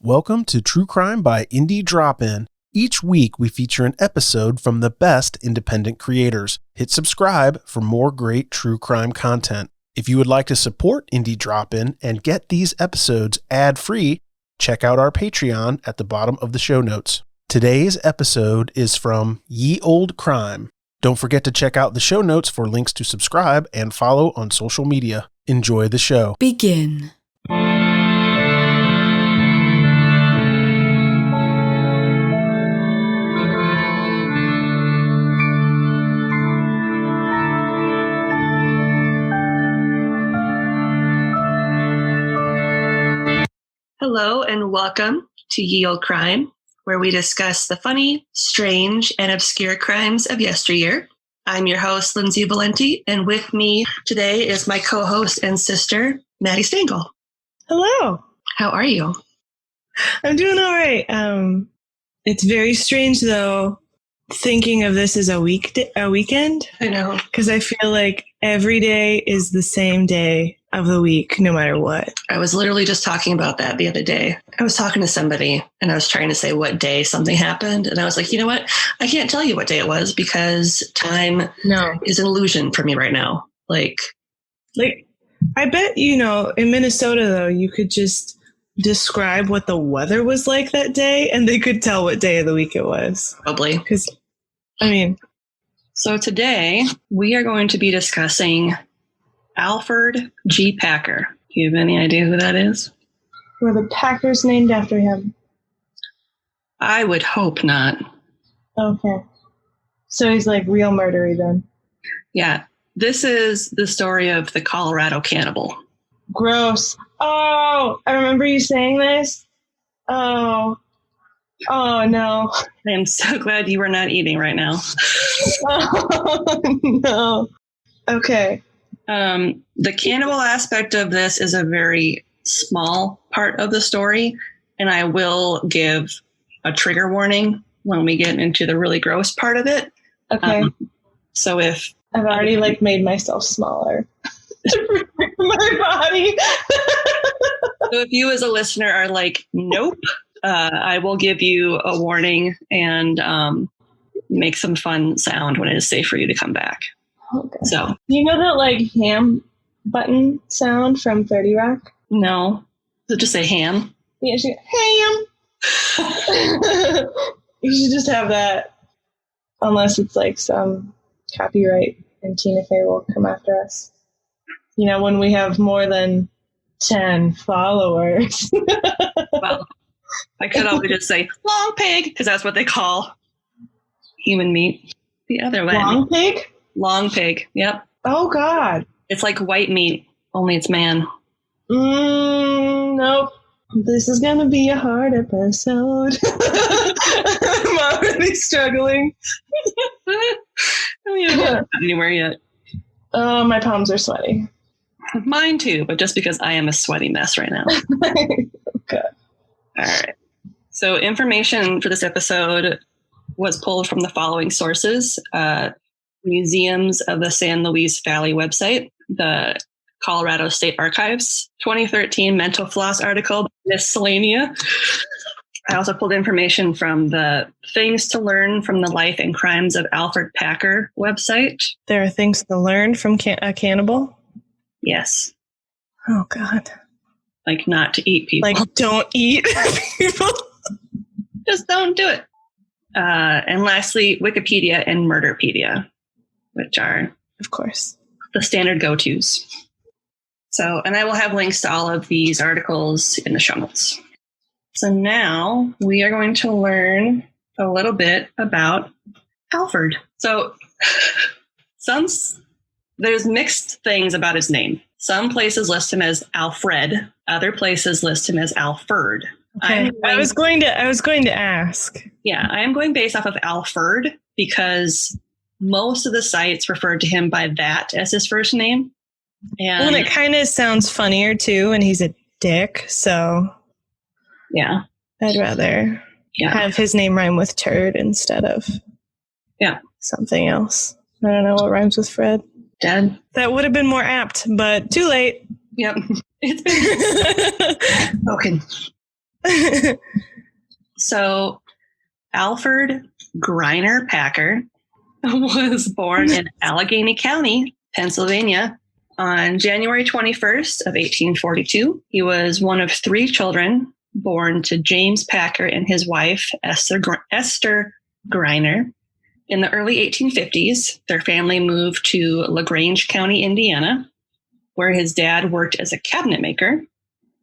Welcome to True Crime by Indie Drop-In. Each week we feature an episode from the best independent creators. Hit subscribe for more great true crime content. If you would like to support Indie Drop-In and get these episodes ad-free, check out our Patreon at the bottom of the show notes. Today's episode is from Ye Olde Crime. Don't forget to check out the show notes for links to subscribe and follow on social media. Enjoy the show. Begin. Hello and welcome to Ye Olde Crime, where we discuss the funny, strange, and obscure crimes of yesteryear. I'm your host, Lindsay Valenti, and with me today is my co-host and sister, Maddie Stengel. Hello. How are you? I'm doing all right. It's very strange, though, thinking of this as a weekend. I know. Because I feel like every day is the same day of the week, no matter what. I was literally just talking about that the other day. I was talking to somebody, and I was trying to say what day something happened, and I was like, you know what? I can't tell you what day it was because time is an illusion for me right now. Like, I bet, in Minnesota, though, you could just describe what the weather was like that day, and they could tell what day of the week it was. Probably. Because, So today, we are going to be discussing Alferd G. Packer. Do you have any idea who that is? Were the Packers named after him? I would hope not. Okay. So he's like real murdery then. Yeah. This is the story of the Colorado Cannibal. Gross. Oh, I remember you saying this. Oh no. I am so glad you are not eating right now. Oh no. Okay. The cannibal aspect of this is a very small part of the story, and I will give a trigger warning when we get into the really gross part of it. Okay. So if I've already made myself smaller to protect my body. So if you as a listener are like, nope, I will give you a warning and make some fun sound when it is safe for you to come back. Okay. So you know that ham button sound from 30 Rock? No. Does it just say ham? Yeah, ham. You should just have that, unless it's some copyright and Tina Fey will come after us. When we have more than 10 followers. Well, I could always just say long pig, because that's what they call human meat. The other way. Long pig? Long pig, yep. Oh, God. It's like white meat, only it's man. Nope. This is going to be a hard episode. I'm already struggling. We haven't got anywhere yet. Oh, my palms are sweaty. Mine too, but just because I am a sweaty mess right now. Okay. All right. So information for this episode was pulled from the following sources. Museums of the San Luis Valley website, the Colorado State Archives, 2013 Mental Floss article by Miss Celania. I also pulled information from the Things to Learn from the Life and Crimes of Alferd Packer website. There are things to learn from a cannibal? Yes. Oh, God. Like not to eat people. Like don't eat people? Just don't do it. And lastly, Wikipedia and Murderpedia, which are, of course, the standard go-tos. So, and I will have links to all of these articles in the show notes. So now we are going to learn a little bit about Alferd. So there's mixed things about his name. Some places list him as Alfred. Other places list him as Alferd. Okay. I was going to ask. Yeah, I am going based off of Alferd because most of the sites referred to him by that as his first name. And it kind of sounds funnier too, and he's a dick, so yeah. I'd rather have his name rhyme with turd instead of something else. I don't know what rhymes with Fred. Dead. That would have been more apt, but too late. Yep. It's been spoken. So Alferd Griner Packer was born in Allegheny County, Pennsylvania, on January 21st of 1842. He was one of 3 children born to James Packer and his wife, Esther Griner. In the early 1850s, their family moved to LaGrange County, Indiana, where his dad worked as a cabinet maker.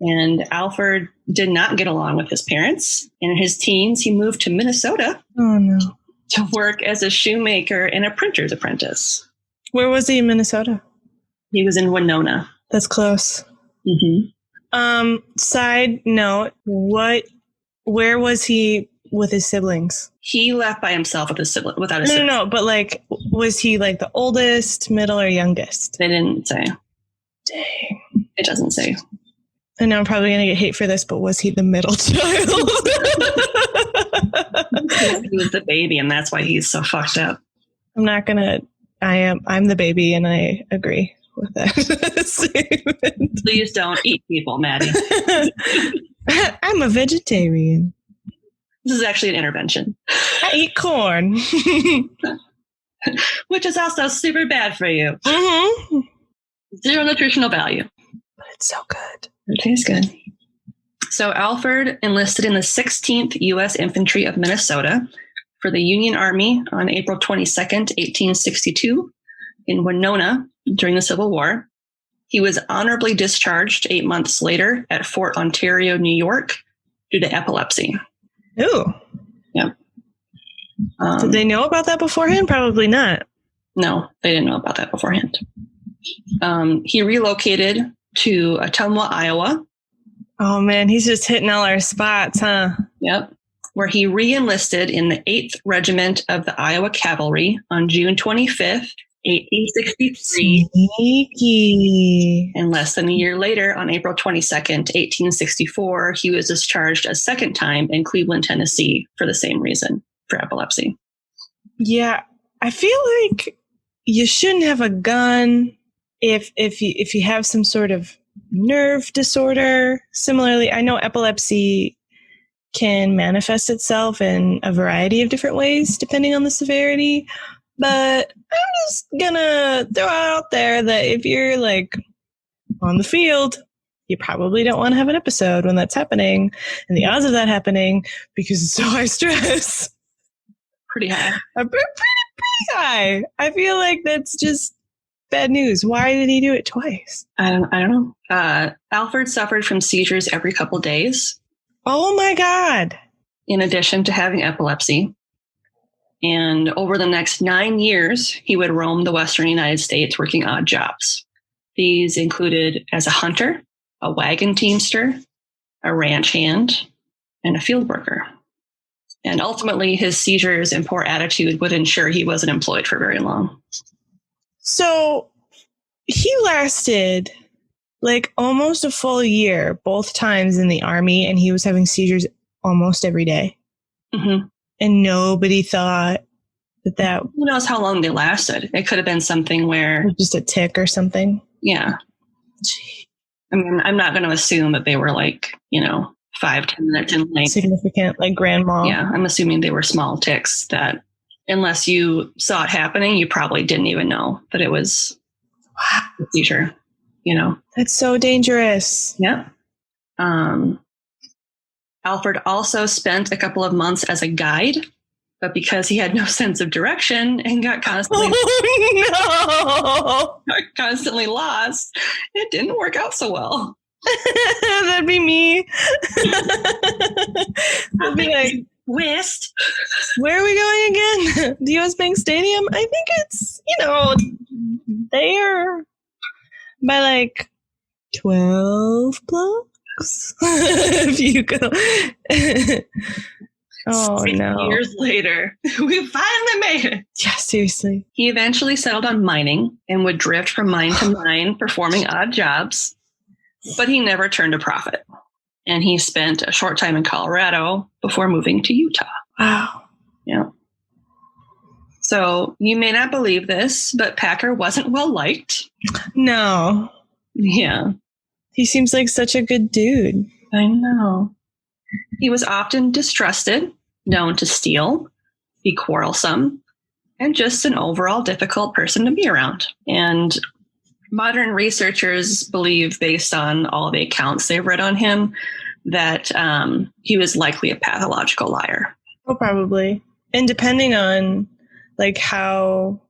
And Alferd did not get along with his parents. In his teens, he moved to Minnesota to work as a shoemaker and a printer's apprentice. Where was he in Minnesota? He was in Winona. That's close. Mm-hmm. Side note, where was he with his siblings? He left by himself without his siblings. No, but like, was he like the oldest, middle, or youngest? They didn't say. Dang. It doesn't say. I know I'm probably going to get hate for this, but was he the middle child? He was the baby, and that's why he's so fucked up. I'm the baby, and I agree with that statement. Please don't eat people, Maddie. I'm a vegetarian. This is actually an intervention. I eat corn. Which is also super bad for you. Mm-hmm. 0 nutritional value. But it's so good. It tastes good. So Alferd enlisted in the 16th U.S. Infantry of Minnesota for the Union Army on April 22nd, 1862 in Winona during the Civil War. He was honorably discharged 8 months later at Fort Ontario, New York, due to epilepsy. Ooh. Yep. Did they know about that beforehand? Probably not. No, they didn't know about that beforehand. He relocated to Ottumwa, Iowa. Oh, man, he's just hitting all our spots, huh? Yep. Where he re-enlisted in the 8th Regiment of the Iowa Cavalry on June 25th, 1863. Sneaky. And less than a year later, on April 22nd, 1864, he was discharged a second time in Cleveland, Tennessee for the same reason, for epilepsy. Yeah, I feel like you shouldn't have a gun if you have some sort of nerve disorder. Similarly, I know epilepsy can manifest itself in a variety of different ways depending on the severity. But I'm just gonna throw out there that if you're like on the field, you probably don't want to have an episode when that's happening. And the odds of that happening, because it's so high stress, Pretty high. are pretty high. I feel like that's just bad news. Why did he do it twice? I don't know. Alferd suffered from seizures every couple days. Oh my God. In addition to having epilepsy. And over the next 9 years, he would roam the Western United States working odd jobs. These included as a hunter, a wagon teamster, a ranch hand, and a field worker. And ultimately, his seizures and poor attitude would ensure he wasn't employed for very long. So he lasted like almost a full year, both times in the Army, and he was having seizures almost every day. Mm-hmm. And nobody thought that Who knows how long they lasted? It could have been something where... was just a tick or something. Yeah. I mean, I'm not going to assume that they were like, 5-10 minutes in length. Significant, like grandma. Yeah, I'm assuming they were small ticks that unless you saw it happening, you probably didn't even know that it was a seizure, That's so dangerous. Yeah. Alferd also spent a couple of months as a guide, but because he had no sense of direction and got constantly lost, it didn't work out so well. That'd be me. I'd be like, West. where are we going again? The US Bank Stadium? I think it's, there by like 12 blocks. If you go. Oh, 6 no. years later, we finally made it. Yeah, seriously. He eventually settled on mining and would drift from mine to mine, performing odd jobs, but he never turned a profit. And he spent a short time in Colorado before moving to Utah. Wow. Yeah. So you may not believe this, but Packer wasn't well liked. No. Yeah. He seems like such a good dude. I know. He was often distrusted, known to steal, be quarrelsome, and just an overall difficult person to be around. And modern researchers believe, based on all the accounts they've read on him, that he was likely a pathological liar. Oh, probably. And depending on like how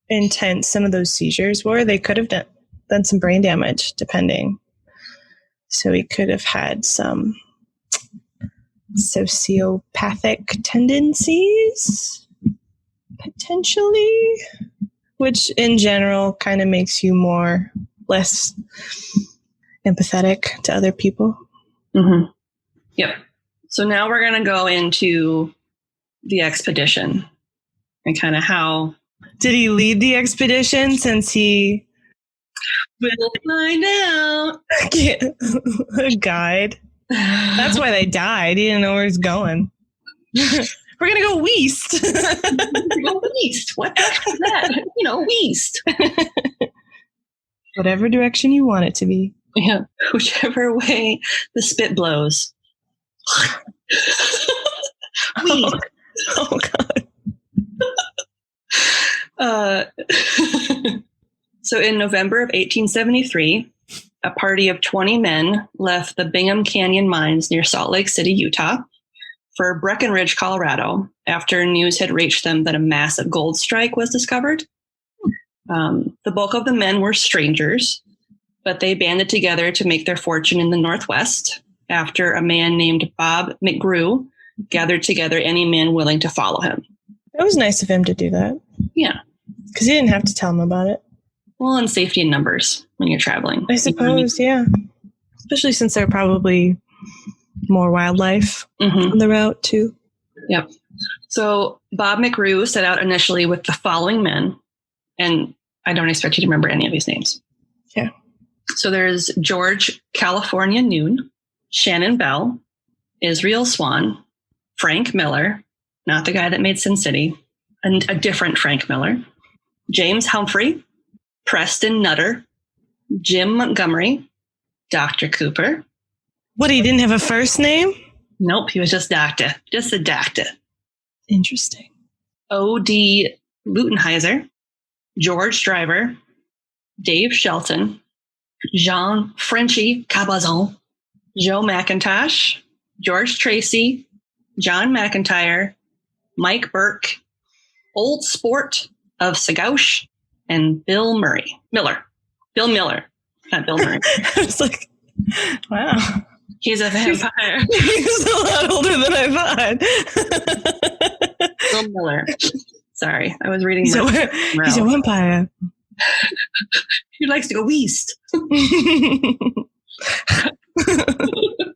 intense some of those seizures were, they could have done some brain damage, depending. So he could have had some sociopathic tendencies, potentially, which in general kind of makes you less empathetic to other people. Mm-hmm. Yep. So now we're going to go into the expedition and kind of how... Did he lead the expedition since he... We'll find out. A guide. That's why they died. He didn't know where he's going. We're going to go west. Go west. What the heck is that? West. Whatever direction you want it to be. Yeah. Whichever way the spit blows. Oh God. So in November of 1873, a party of 20 men left the Bingham Canyon mines near Salt Lake City, Utah, for Breckenridge, Colorado, after news had reached them that a massive gold strike was discovered. The bulk of the men were strangers, but they banded together to make their fortune in the Northwest after a man named Bob McGrew gathered together any men willing to follow him. It was nice of him to do that. Yeah. Because he didn't have to tell them about it. Well, and safety in numbers when you're traveling. I suppose, yeah. Especially since there are probably more wildlife on the route, too. Yep. So Bob McGrew set out initially with the following men, and I don't expect you to remember any of these names. Yeah. So there's George California Noon, Shannon Bell, Israel Swan, Frank Miller, not the guy that made Sin City, and a different Frank Miller, James Humphrey, Preston Nutter, Jim Montgomery, Dr. Cooper. What, he didn't have a first name? Nope, he was just doctor. Just a doctor. Interesting. O.D. Lutenheiser, George Driver, Dave Shelton, Jean Frenchy Cabazon, Joe McIntosh, George Tracy, John McIntyre, Mike Burke, Old Sport of Sagouche, and Bill Miller. Bill Miller, not Bill Murray. I was like, wow. He's a vampire. He's a lot older than I thought. Bill Miller. Sorry, I was reading. He's a vampire. He likes to go east.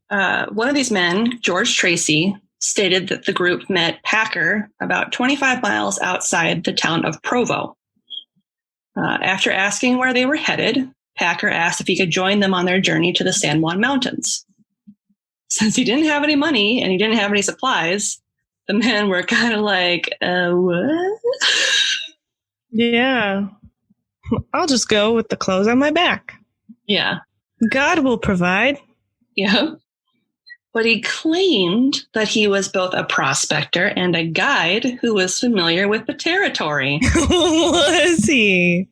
One of these men, George Tracy, stated that the group met Packer about 25 miles outside the town of Provo. After asking where they were headed, Packer asked if he could join them on their journey to the San Juan Mountains. Since he didn't have any money and he didn't have any supplies, the men were kind of like, what? Yeah. I'll just go with the clothes on my back. Yeah. God will provide. Yeah. But he claimed that he was both a prospector and a guide who was familiar with the territory. Was he?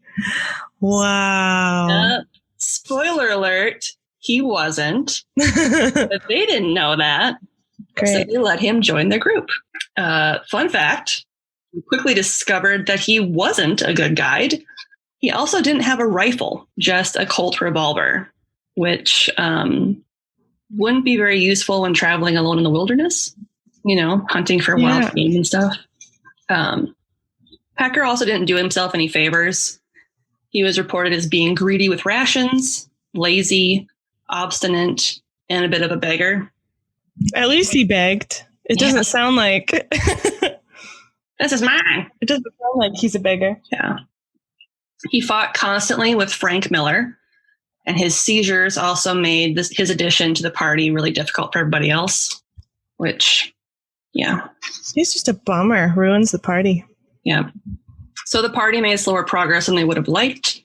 Wow. Spoiler alert, he wasn't. But they didn't know that. Great. So they let him join their group. Fun fact, we quickly discovered that he wasn't a good guide. He also didn't have a rifle, just a Colt revolver, which wouldn't be very useful when traveling alone in the wilderness, hunting for wild game and stuff. Packer also didn't do himself any favors. He was reported as being greedy with rations, lazy, obstinate, and a bit of a beggar. At least he begged. It doesn't sound like... This is mine. It doesn't sound like he's a beggar. Yeah. He fought constantly with Frank Miller, and his seizures also made his addition to the party really difficult for everybody else, which, yeah. He's just a bummer. Ruins the party. Yeah. So the party made slower progress than they would have liked,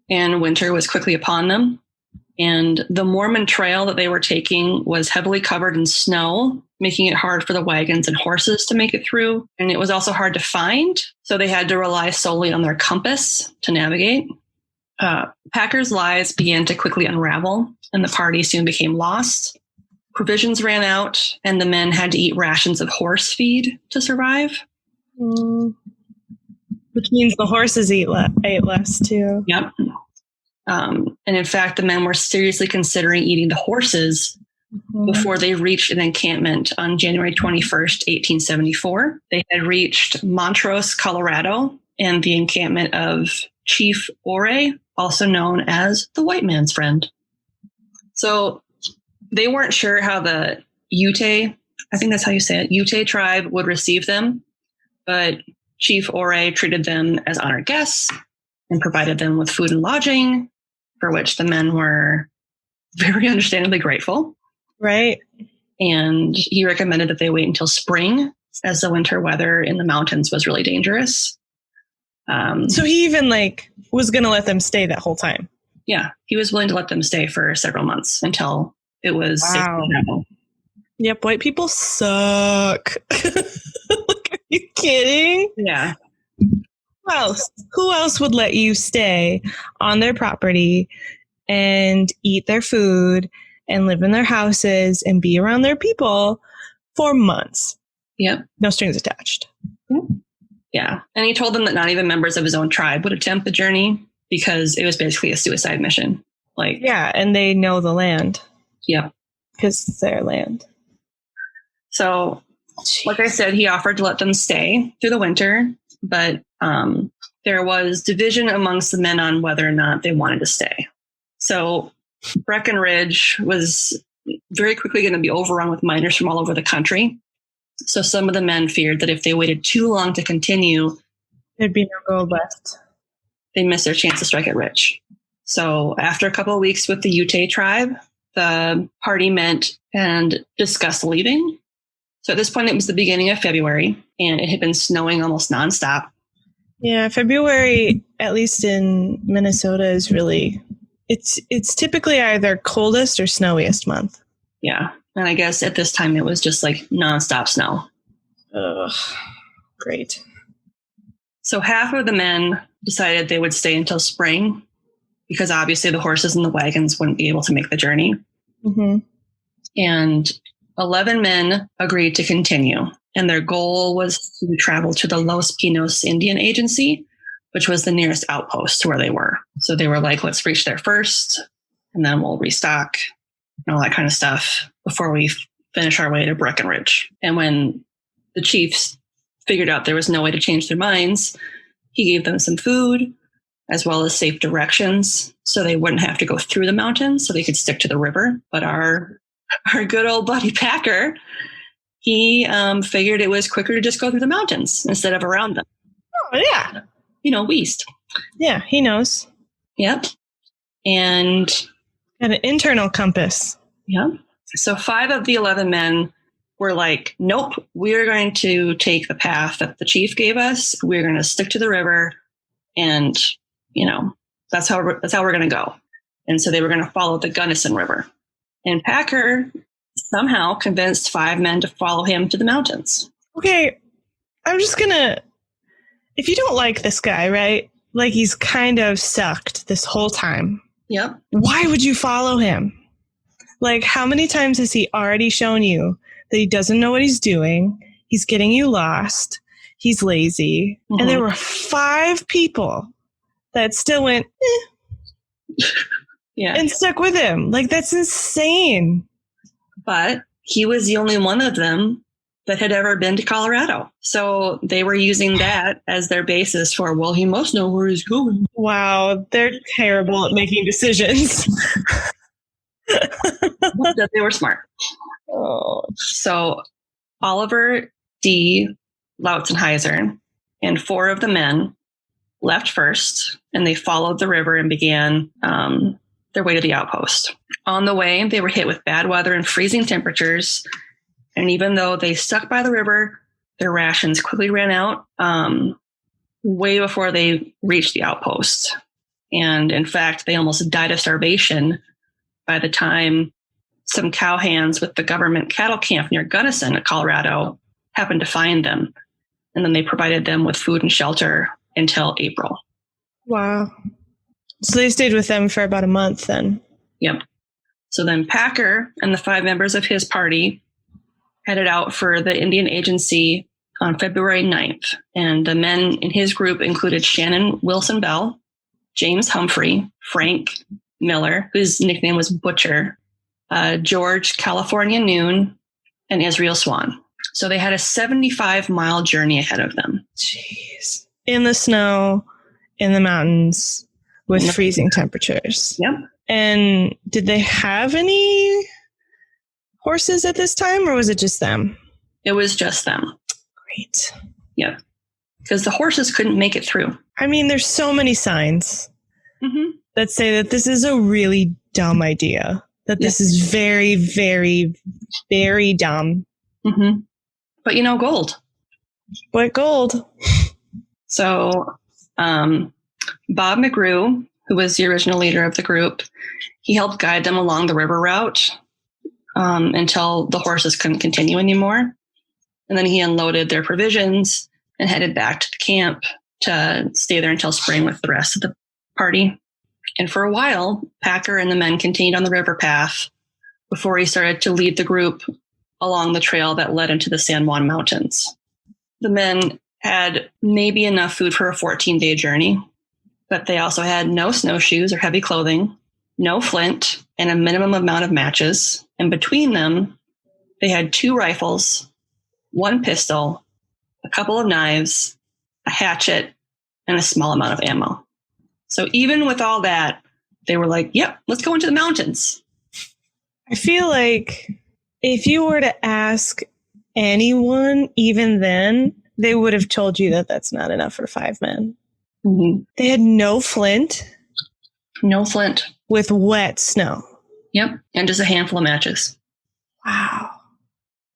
and winter was quickly upon them. And the Mormon trail that they were taking was heavily covered in snow, making it hard for the wagons and horses to make it through. And it was also hard to find, so they had to rely solely on their compass to navigate. Packer's lies began to quickly unravel, and the party soon became lost. Provisions ran out, and the men had to eat rations of horse feed to survive. Which means the horses ate less, too. Yep. And in fact, the men were seriously considering eating the horses before they reached an encampment on January 21st, 1874. They had reached Montrose, Colorado, and the encampment of Chief Ore, also known as the white man's friend. So they weren't sure how the Ute, I think that's how you say it, Ute tribe would receive them, but Chief Ore treated them as honored guests and provided them with food and lodging, for which the men were very understandably grateful. Right. And he recommended that they wait until spring, as the winter weather in the mountains was really dangerous. So he even was going to let them stay that whole time. Yeah, he was willing to let them stay for several months until it was safe to travel. Yep, white people suck. Are you kidding? Yeah. Who else would let you stay on their property and eat their food and live in their houses and be around their people for months? Yep. No strings attached. Yeah. And he told them that not even members of his own tribe would attempt the journey because it was basically a suicide mission. Yeah, and they know the land. Yep. Because it's their land. So, like I said, he offered to let them stay through the winter, but there was division amongst the men on whether or not they wanted to stay. So Breckenridge was very quickly going to be overrun with miners from all over the country. So some of the men feared that if they waited too long to continue, there'd be no gold left. They missed their chance to strike it rich. So after a couple of weeks with the Ute tribe, the party met and discussed leaving. So at this point, it was the beginning of February, and it had been snowing almost nonstop. Yeah, February, at least in Minnesota, is really, it's typically either coldest or snowiest month. Yeah. And I guess at this time, it was just nonstop snow. Ugh, great. So half of the men decided they would stay until spring because obviously the horses and the wagons wouldn't be able to make the journey. Mm-hmm. And 11 men agreed to continue. And their goal was to travel to the Los Pinos Indian Agency, which was the nearest outpost to where they were. So they were let's reach there first, and then we'll restock and all that kind of stuff before we finish our way to Breckenridge. And when the chiefs figured out there was no way to change their minds, he gave them some food as well as safe directions so they wouldn't have to go through the mountains, so they could stick to the river. But our good old buddy Packer, he figured it was quicker to just go through the mountains instead of around them. Oh, yeah. West. Yeah, he knows. Yep. And got an internal compass. Yep. So 5 of the 11 men were nope, we're going to take the path that the chief gave us. We're going to stick to the river, and, that's how we're going to go. And so they were going to follow the Gunnison River. And Packer somehow convinced 5 men to follow him to the mountains. Okay, I'm just gonna, if you don't like this guy, right? He's kind of sucked this whole time. Yep. Why would you follow him? How many times has he already shown you that he doesn't know what he's doing? He's getting you lost. He's lazy. Mm-hmm. And there were 5 people that still went, yeah, and stuck with him. That's insane. But he was the only one of them that had ever been to Colorado. So they were using that as their basis for, well, he must know where he's going. Wow, they're terrible at making decisions. They were smart. Oh. So Oliver D. Lautzenheiser and 4 of the men left first, and they followed the river and began their way to the outpost. On the way, they were hit with bad weather and freezing temperatures. And even though they stuck by the river, their rations quickly ran out way before they reached the outpost. And in fact, they almost died of starvation by the time some cowhands with the government cattle camp near Gunnison, Colorado, happened to find them. And then they provided them with food and shelter until April. Wow. So they stayed with them for about a month then. Yep. So then Packer and the 5 members of his party headed out for the Indian Agency on February 9th. And the men in his group included Shannon Wilson Bell, James Humphrey, Frank Miller, whose nickname was Butcher, George California Noon, and Israel Swan. So they had a 75-mile journey ahead of them. Jeez. In the snow, in the mountains, with freezing temperatures. Yep. And did they have any horses at this time, or was it just them? It was just them. Great. Yep. Because the horses couldn't make it through. I mean, there's so many signs that say that this is a really dumb idea. That this is very, very, very dumb. Mm-hmm. But gold. What gold? So Bob McGrew, who was the original leader of the group, he helped guide them along the river route until the horses couldn't continue anymore. And then he unloaded their provisions and headed back to the camp to stay there until spring with the rest of the party. And for a while, Packer and the men continued on the river path before he started to lead the group along the trail that led into the San Juan Mountains. The men had maybe enough food for a 14-day journey, but they also had no snowshoes or heavy clothing, no flint, and a minimum amount of matches. And between them, they had 2 rifles, 1 pistol, a couple of knives, a hatchet, and a small amount of ammo. So even with all that, they were like, yep, let's go into the mountains. I feel like if you were to ask anyone, even then, they would have told you that that's not enough for 5 men. Mm-hmm. They had no flint. No flint. With wet snow. Yep. And just a handful of matches. Wow.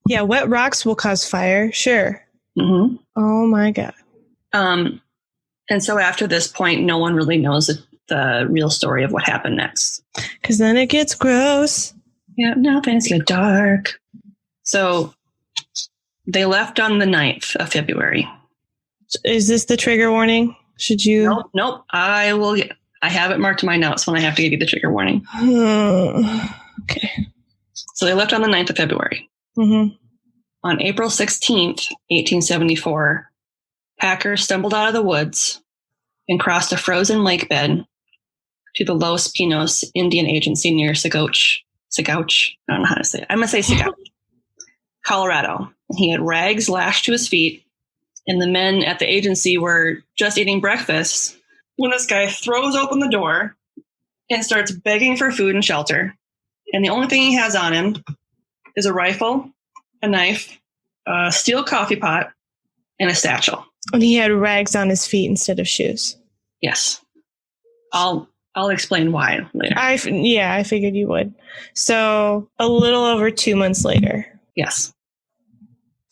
Yeah, wet rocks will cause fire. Sure. Mm-hmm. Oh, my God. And so after this point, no one really knows the real story of what happened next. Because then it gets gross. Yeah, now things get dark. So they left on the 9th of February. Is this the trigger warning? Should you? Nope. I have it marked in my notes when I have to give you the trigger warning. Okay. So they left on the 9th of February. Mm-hmm. On April 16th, 1874, Packer stumbled out of the woods and crossed a frozen lake bed to the Los Pinos Indian Agency near Sagouche. I don't know how to say it. I'm going to say Sagouche, Colorado. He had rags lashed to his feet, and the men at the agency were just eating breakfast when this guy throws open the door and starts begging for food and shelter. And the only thing he has on him is a rifle, a knife, a steel coffee pot, and a satchel. And he had rags on his feet instead of shoes. Yes. I'll explain why later. I figured you would. So a little over 2 months later. Yes.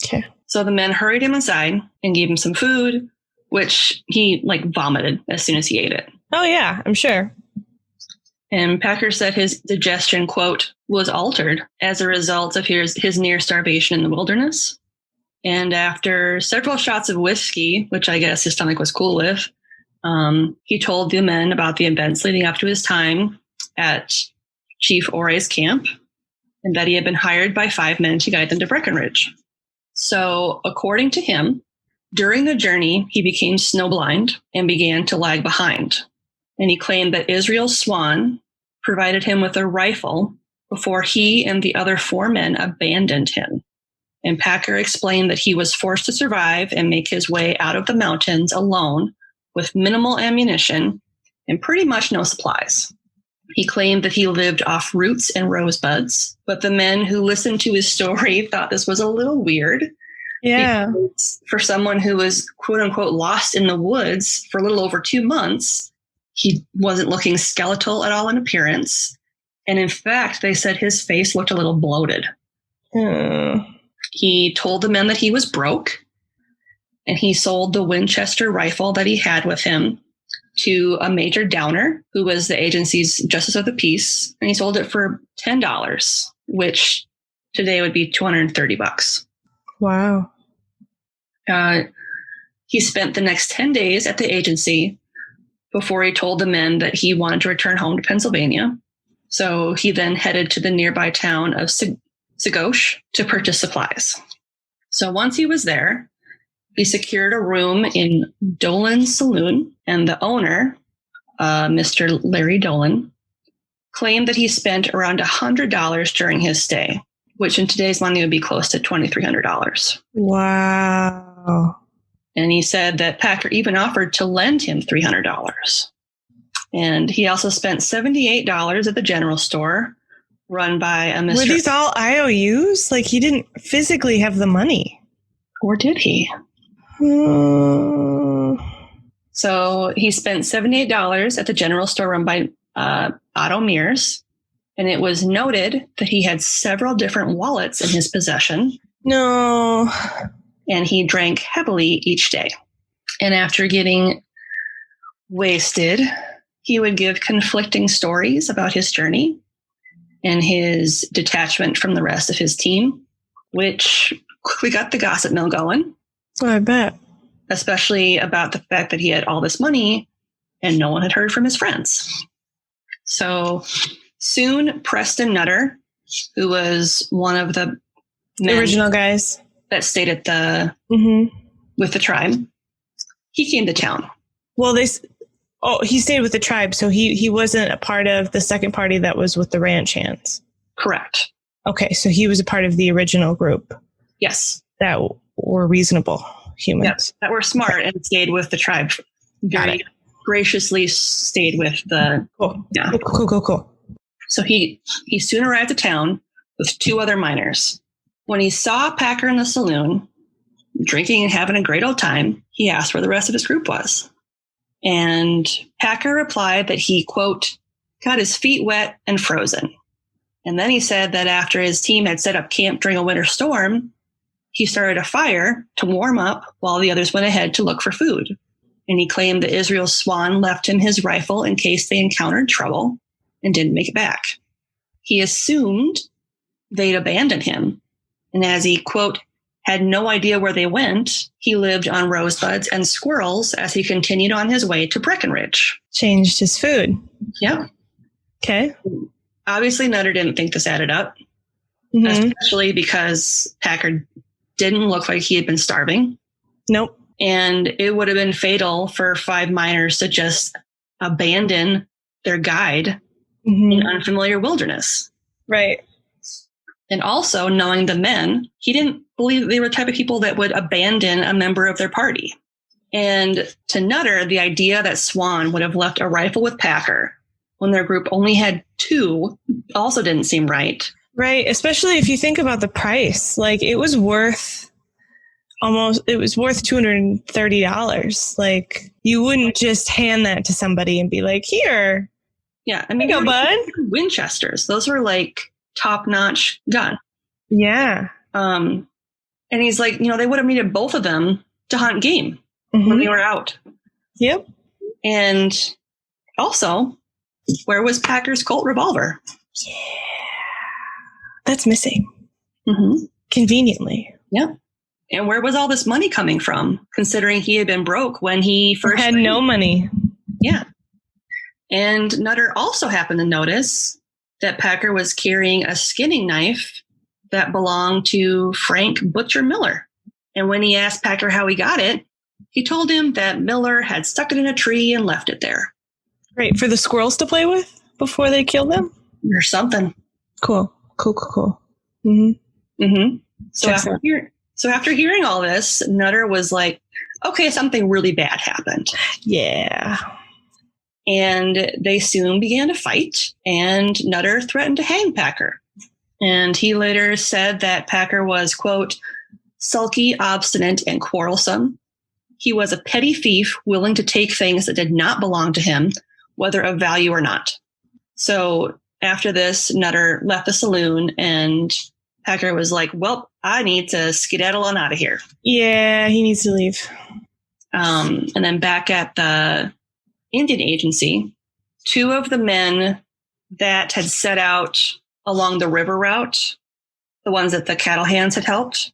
Okay. So the men hurried him inside and gave him some food, which he vomited as soon as he ate it. Oh, yeah, I'm sure. And Packer said his digestion, quote, was altered as a result of his near starvation in the wilderness. And after several shots of whiskey, which I guess his stomach was cool with, he told the men about the events leading up to his time at Chief Oray's camp and that he had been hired by 5 men to guide them to Breckenridge. So according to him, during the journey, he became snowblind and began to lag behind. And he claimed that Israel Swan provided him with a rifle before he and the other 4 men abandoned him. And Packer explained that he was forced to survive and make his way out of the mountains alone with minimal ammunition and pretty much no supplies. He claimed that he lived off roots and rosebuds, but the men who listened to his story thought this was a little weird. Yeah. For someone who was, quote unquote, lost in the woods for a little over 2 months, he wasn't looking skeletal at all in appearance. And in fact, they said his face looked a little bloated. He told the men that he was broke, and he sold the Winchester rifle that he had with him to a Major Downer, who was the agency's justice of the peace, and he sold it for $10, which today would be $230. Wow. He spent the next 10 days at the agency before he told the men that he wanted to return home to Pennsylvania. So he then headed to the nearby town of Sagosh to purchase supplies. So once he was there, he secured a room in Dolan's saloon, and the owner, Mr. Larry Dolan, claimed that he spent around $100 during his stay, which in today's money would be close to $2,300. Wow. And he said that Packer even offered to lend him $300. And he also spent $78 at the general store run by a Mr. Were these all IOUs? Like, he didn't physically have the money. Or did he? So he spent $78 at the general store run by Otto Mears. And it was noted that he had several different wallets in his possession. No. And he drank heavily each day. And after getting wasted, he would give conflicting stories about his journey and his detachment from the rest of his team, which quickly got the gossip mill going. Oh, I bet. Especially about the fact that he had all this money and no one had heard from his friends. So soon, Preston Nutter, who was one of the original guys that stayed at with the tribe, he came to town. Well, he stayed with the tribe, so he wasn't a part of the second party that was with the ranch hands. Correct. Okay, so he was a part of the original group. Yes. That were reasonable humans. Yep, that were smart and stayed with the tribe. Very graciously stayed with the... Cool. Yeah. Cool. So he soon arrived at town with two other miners. When he saw Packer in the saloon, drinking and having a great old time, he asked where the rest of his group was. And Packer replied that he, quote, got his feet wet and frozen. And then he said that after his team had set up camp during a winter storm, he started a fire to warm up while the others went ahead to look for food. And he claimed that Israel Swan left him his rifle in case they encountered trouble and didn't make it back. He assumed they'd abandoned him. And as he, quote, had no idea where they went, he lived on rosebuds and squirrels as he continued on his way to Breckenridge. Changed his food. Yep. Okay. Obviously, Nutter didn't think this added up, especially because Packer didn't look like he had been starving. Nope. And it would have been fatal for 5 miners to just abandon their guide in unfamiliar wilderness. Right. And also, knowing the men, he didn't believe they were the type of people that would abandon a member of their party. And to Nutter, the idea that Swan would have left a rifle with Packer when their group only had 2 also didn't seem right. Right. Especially if you think about the price. Like, it was worth $230. Like, you wouldn't just hand that to somebody and be like, here. Yeah. I mean, go, bud. Winchesters. Those were like top-notch gun. Yeah. And he's like, they would have needed both of them to hunt game when they were out. Yep. And also, where was Packer's Colt revolver? Yeah. That's missing. Conveniently. Yep. And where was all this money coming from, considering he had been broke when he first had no money? Yeah. And Nutter also happened to notice that Packer was carrying a skinning knife that belonged to Frank Butcher Miller. And when he asked Packer how he got it, he told him that Miller had stuck it in a tree and left it there. Great. For the squirrels to play with before they killed them? Or something. Cool. So after hearing all this, Nutter was like, okay, something really bad happened. Yeah. And they soon began to fight, and Nutter threatened to hang Packer. And he later said that Packer was, quote, sulky, obstinate, and quarrelsome. He was a petty thief willing to take things that did not belong to him, whether of value or not. So after this, Nutter left the saloon, and Packer was like, well, I need to skedaddle on out of here. Yeah, he needs to leave. And then back at the Indian agency, 2 of the men that had set out along the river route, the ones that the cattle hands had helped,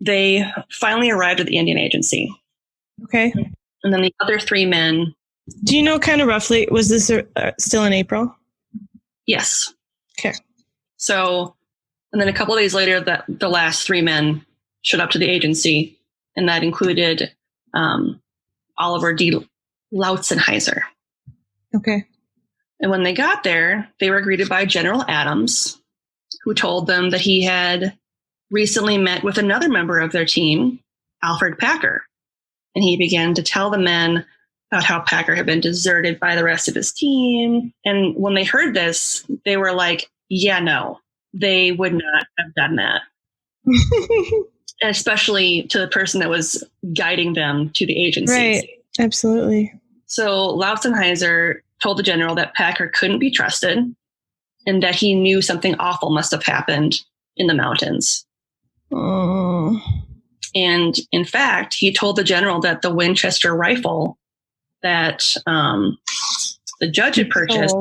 they finally arrived at the Indian agency. Okay. And then the other 3 men. Do you know kind of roughly, was this still in April? Yes. Okay. So, and then a couple of days later, the last 3 men showed up to the agency, and that included Alferd G. Lautzenheiser. Okay. And when they got there, they were greeted by General Adams, who told them that he had recently met with another member of their team, Alferd Packer. And he began to tell the men about how Packer had been deserted by the rest of his team. And when they heard this, they were like, yeah, no, they would not have done that. And especially to the person that was guiding them to the agency. Right, absolutely. So Lautzenheiser told the general that Packer couldn't be trusted and that he knew something awful must have happened in the mountains. Oh. And in fact, he told the general that the Winchester rifle that the judge had purchased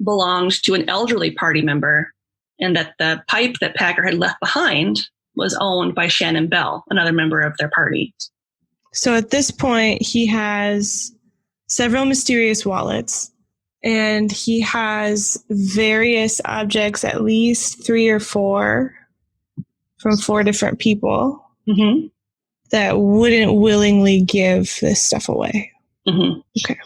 belonged to an elderly party member, and that the pipe that Packer had left behind was owned by Shannon Bell, another member of their party. So at this point, he has several mysterious wallets, and he has various objects, at least 3 or 4 from 4 different people that wouldn't willingly give this stuff away. Okay.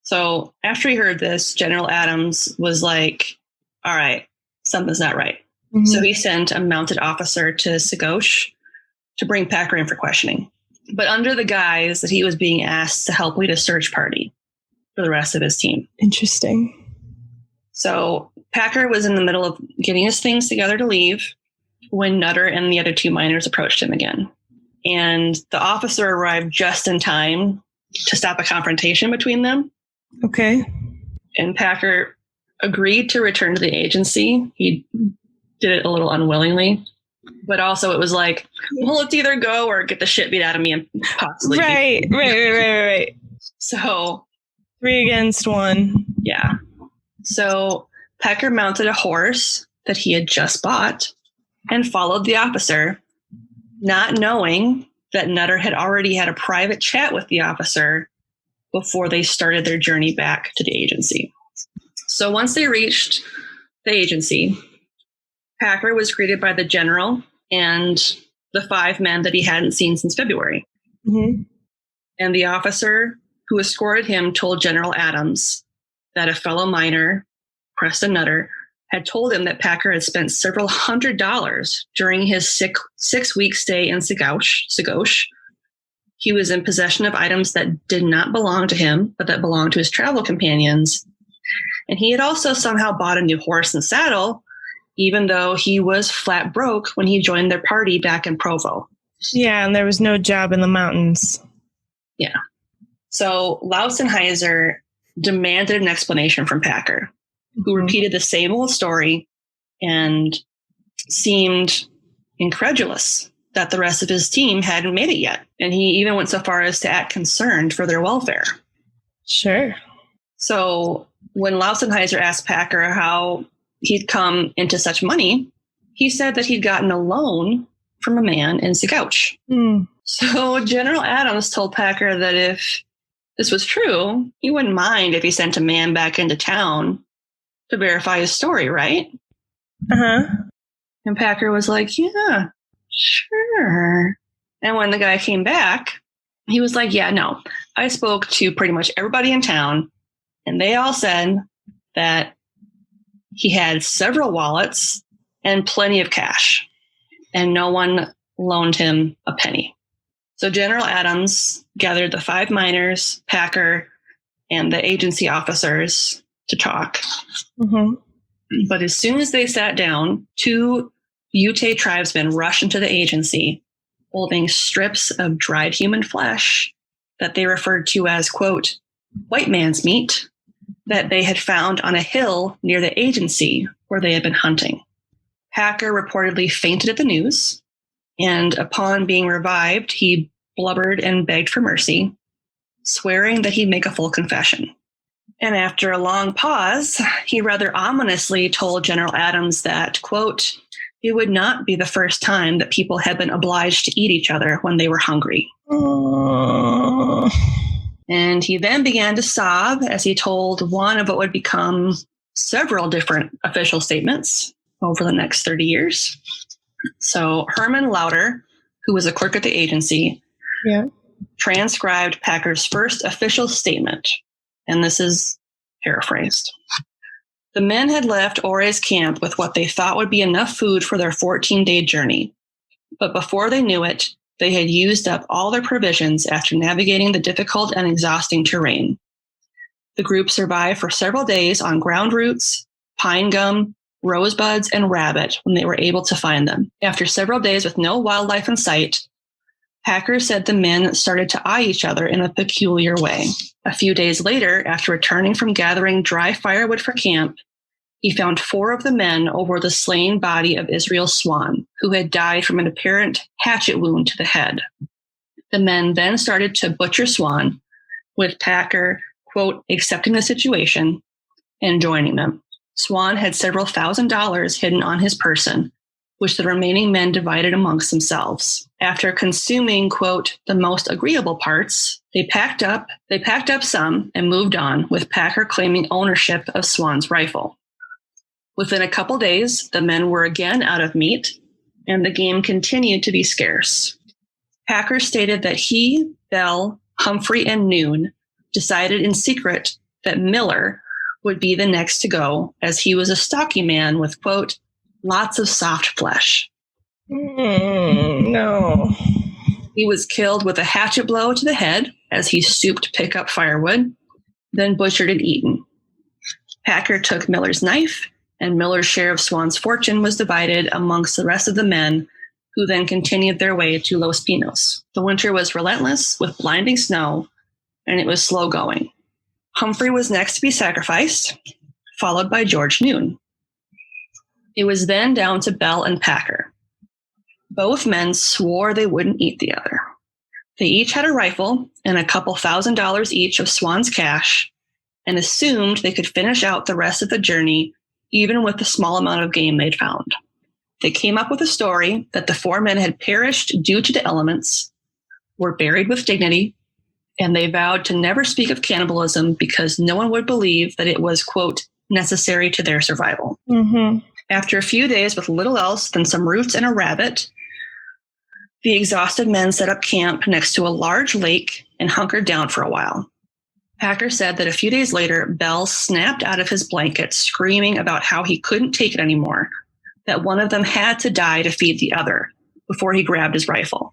So after he heard this, General Adams was like, all right, something's not right. So he sent a mounted officer to Sagosh to bring Packer in for questioning, but under the guise that he was being asked to help lead a search party for the rest of his team. Interesting. So Packer was in the middle of getting his things together to leave when Nutter and the other 2 miners approached him again. And the officer arrived just in time to stop a confrontation between them. Okay. And Packer agreed to return to the agency. He did it a little unwillingly, but also it was like, well, let's either go or get the shit beat out of me and possibly. Right. So 3 against 1. Yeah. So Packer mounted a horse that he had just bought and followed the officer, not knowing that Nutter had already had a private chat with the officer before they started their journey back to the agency. So once they reached the agency, Packer was greeted by the general and the 5 men that he hadn't seen since February. And the officer who escorted him told General Adams that a fellow miner, Preston Nutter, had told him that Packer had spent several $100s during his 6-week stay in Sagosh. He was in possession of items that did not belong to him, but that belonged to his travel companions. And he had also somehow bought a new horse and saddle, even though he was flat broke when he joined their party back in Provo. Yeah, and there was no job in the mountains. Yeah. So Lautzenheiser demanded an explanation from Packer, who repeated the same old story and seemed incredulous that the rest of his team hadn't made it yet. And he even went so far as to act concerned for their welfare. Sure. So when Lautzenheiser asked Packer how he'd come into such money, he said that he'd gotten a loan from a man in Sagosh. So General Adams told Packer that if this was true, he wouldn't mind if he sent a man back into town to verify his story, right? And Packer was like, yeah, sure. And when the guy came back, he was like, yeah, no, I spoke to pretty much everybody in town, and they all said that he had several wallets and plenty of cash, and no one loaned him a penny. So General Adams gathered the 5 miners, Packer, and the agency officers to talk. But as soon as they sat down, 2 Ute tribesmen rushed into the agency holding strips of dried human flesh that they referred to as, quote, white man's meat that they had found on a hill near the agency where they had been hunting. Packer reportedly fainted at the news, and upon being revived, he blubbered and begged for mercy. swearing that he'd make a full confession. And after a long pause, he rather ominously told General Adams that, quote, it would not be the first time that people had been obliged to eat each other when they were hungry. And he then began to sob as he told one of what would become several different official statements over the next 30 years. So Herman Lauder, who was a clerk at the agency, transcribed Packer's first official statement. And this is paraphrased. The men had left Ore's camp with what they thought would be enough food for their 14-day journey. But before they knew it, they had used up all their provisions after navigating the difficult and exhausting terrain. The group survived for several days on ground roots, pine gum, rosebuds, and rabbit when they were able to find them. After several days with no wildlife in sight, Packer said the men started to eye each other in a peculiar way. A few days later, after returning from gathering dry firewood for camp, he found 4 of the men over the slain body of Israel Swan, who had died from an apparent hatchet wound to the head. The men then started to butcher Swan, with Packer, quote, accepting the situation and joining them. Swan had several $1,000s hidden on his person, which the remaining men divided amongst themselves. After consuming, quote, the most agreeable parts, they packed up some and moved on, with Packer claiming ownership of Swan's rifle. Within a couple days, the men were again out of meat, and the game continued to be scarce. Packer stated that he, Bell, Humphrey, and Noon decided in secret that Miller would be the next to go, as he was a stocky man with, quote, lots of soft flesh. No. He was killed with a hatchet blow to the head as he stooped to pick up firewood, then butchered and eaten. Packer took Miller's knife, and Miller's share of Swan's fortune was divided amongst the rest of the men, who then continued their way to Los Pinos. The winter was relentless with blinding snow, and it was slow going. Humphrey was next to be sacrificed, followed by George Noon. It was then down to Bell and Packer. Both men swore they wouldn't eat the other. They each had a rifle and a couple $1,000s each of Swan's cash, and assumed they could finish out the rest of the journey even with the small amount of game they'd found. They came up with a story that the 4 men had perished due to the elements, were buried with dignity, and they vowed to never speak of cannibalism because no one would believe that it was, quote, necessary to their survival. Mm-hmm. After a few days with little else than some roots and a rabbit, the exhausted men set up camp next to a large lake and hunkered down for a while. Packer said that a few days later, Bell snapped out of his blanket, screaming about how he couldn't take it anymore, that one of them had to die to feed the other, before he grabbed his rifle.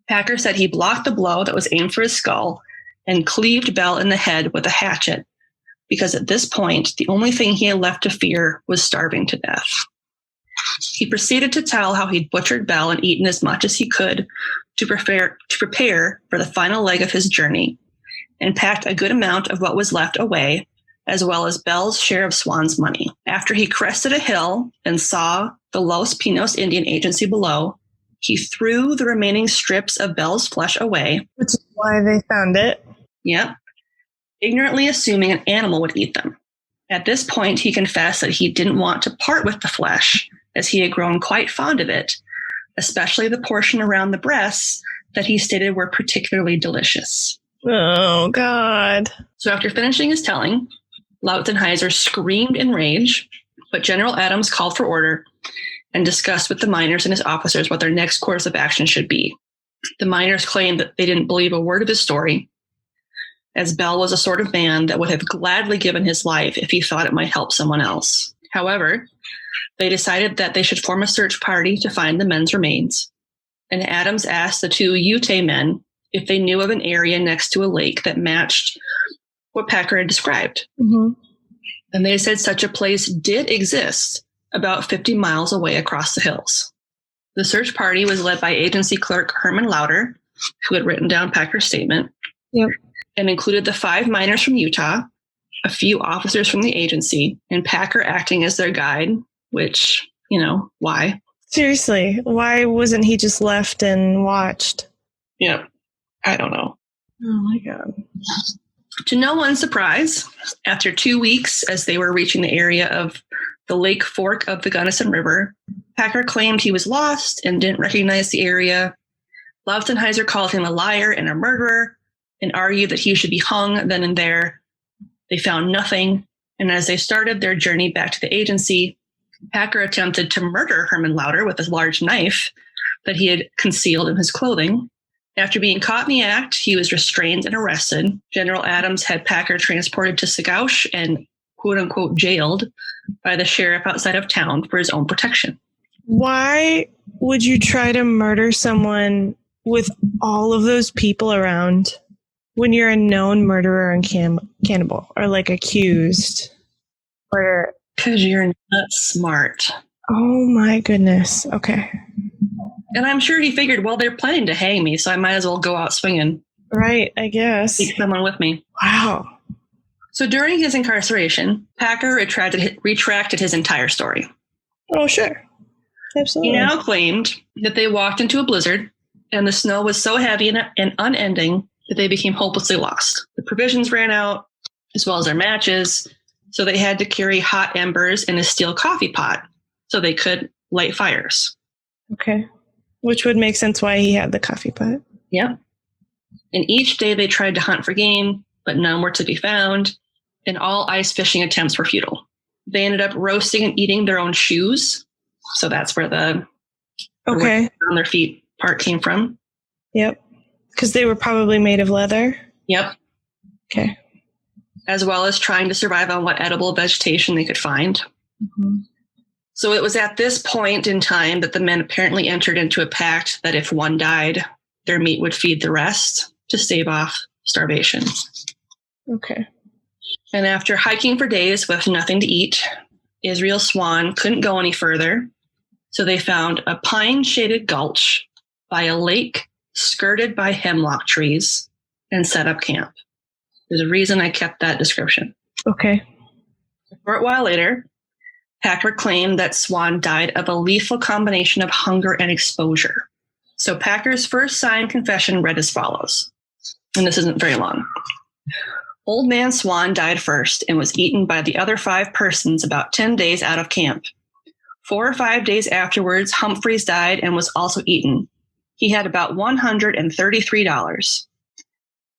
Packer said he blocked the blow that was aimed for his skull and cleaved Bell in the head with a hatchet, because at this point, the only thing he had left to fear was starving to death. He proceeded to tell how he'd butchered Bell and eaten as much as he could to prepare for the final leg of his journey, and packed a good amount of what was left away, as well as Bell's share of Swan's money. After he crested a hill and saw the Los Pinos Indian Agency below, he threw the remaining strips of Bell's flesh away. Which is why they found it. Yep. Ignorantly assuming an animal would eat them. At this point, he confessed that he didn't want to part with the flesh, as he had grown quite fond of it, especially the portion around the breasts that he stated were particularly delicious. Oh, God. So after finishing his telling, Lautenheiser screamed in rage, but General Adams called for order and discussed with the miners and his officers what their next course of action should be. The miners claimed that they didn't believe a word of his story, as Bell was a sort of man that would have gladly given his life if he thought it might help someone else. However, they decided that they should form a search party to find the men's remains, and Adams asked the 2 Ute men if they knew of an area next to a lake that matched what Packer had described. Mm-hmm. And they said such a place did exist about 50 miles away across the hills. The search party was led by agency clerk Herman Lauder, who had written down Packer's statement, yep, and included the 5 miners from Utah, a few officers from the agency, and Packer acting as their guide, which, why? Seriously, why wasn't he just left and watched? Yeah, I don't know. Oh my God. To no one's surprise, after 2 weeks as they were reaching the area of the Lake Fork of the Gunnison River, Packer claimed he was lost and didn't recognize the area. Laufenheiser called him a liar and a murderer and argued that he should be hung then and there. They found nothing, and as they started their journey back to the agency, Packer attempted to murder Herman Lauder with a large knife that he had concealed in his clothing. After being caught in the act, he was restrained and arrested. General Adams had Packer transported to Sagouche and quote-unquote jailed by the sheriff outside of town for his own protection. Why would you try to murder someone with all of those people around when you're a known murderer and cannibal or like accused? Or because you're not smart. Oh my goodness. Okay. And I'm sure he figured, well, they're planning to hang me, so I might as well go out swinging. Right, I guess. Take someone with me. Wow. So during his incarceration, Packer retracted his entire story. Oh, sure. Absolutely. He now claimed that they walked into a blizzard and the snow was so heavy and unending that they became hopelessly lost. The provisions ran out, as well as their matches, so they had to carry hot embers in a steel coffee pot so they could light fires. Okay. Which would make sense why he had the coffee pot. Yep. And each day they tried to hunt for game, but none were to be found, and all ice fishing attempts were futile. They ended up roasting and eating their own shoes. So that's where the okay on their feet part came from. Yep. Because they were probably made of leather. Yep. Okay. As well as trying to survive on what edible vegetation they could find. Mm-hmm. So it was at this point in time that the men apparently entered into a pact that if one died, their meat would feed the rest to stave off starvation. Okay. And after hiking for days with nothing to eat, Israel Swan couldn't go any further. So they found a pine-shaded gulch by a lake skirted by hemlock trees and set up camp. There's a reason I kept that description. Okay. A short while later, Packer claimed that Swan died of a lethal combination of hunger and exposure. So Packer's first signed confession read as follows, and this isn't very long. Old man Swan died first and was eaten by the other 5 persons about 10 days out of camp. 4 or 5 days afterwards, Humphreys died and was also eaten. He had about $133.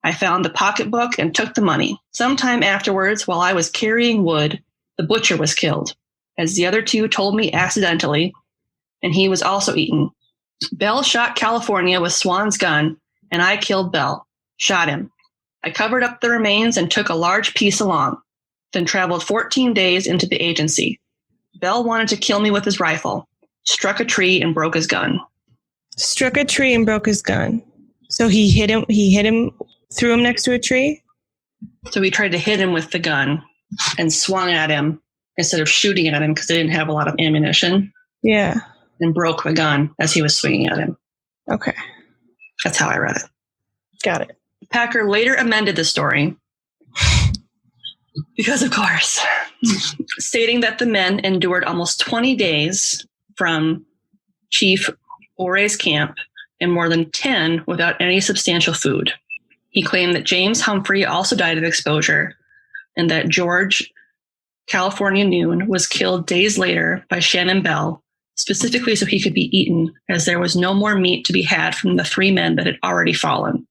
I found the pocketbook and took the money. Sometime afterwards, while I was carrying wood, the butcher was killed, as the other 2 told me accidentally, and he was also eaten. Bell shot California with Swan's gun, and I killed Bell, shot him. I covered up the remains and took a large piece along, then traveled 14 days into the agency. Bell wanted to kill me with his rifle, struck a tree and broke his gun. Struck a tree and broke his gun. So he hit him, threw him next to a tree? So he tried to hit him with the gun and swung at him instead of shooting at him because they didn't have a lot of ammunition. Yeah. And broke the gun as he was swinging at him. Okay. That's how I read it. Got it. Packer later amended the story because, of course, stating that the men endured almost 20 days from Chief Oray's camp and more than 10 without any substantial food. He claimed that James Humphrey also died of exposure and that George California Noon was killed days later by Shannon Bell, specifically so he could be eaten, as there was no more meat to be had from the 3 men that had already fallen.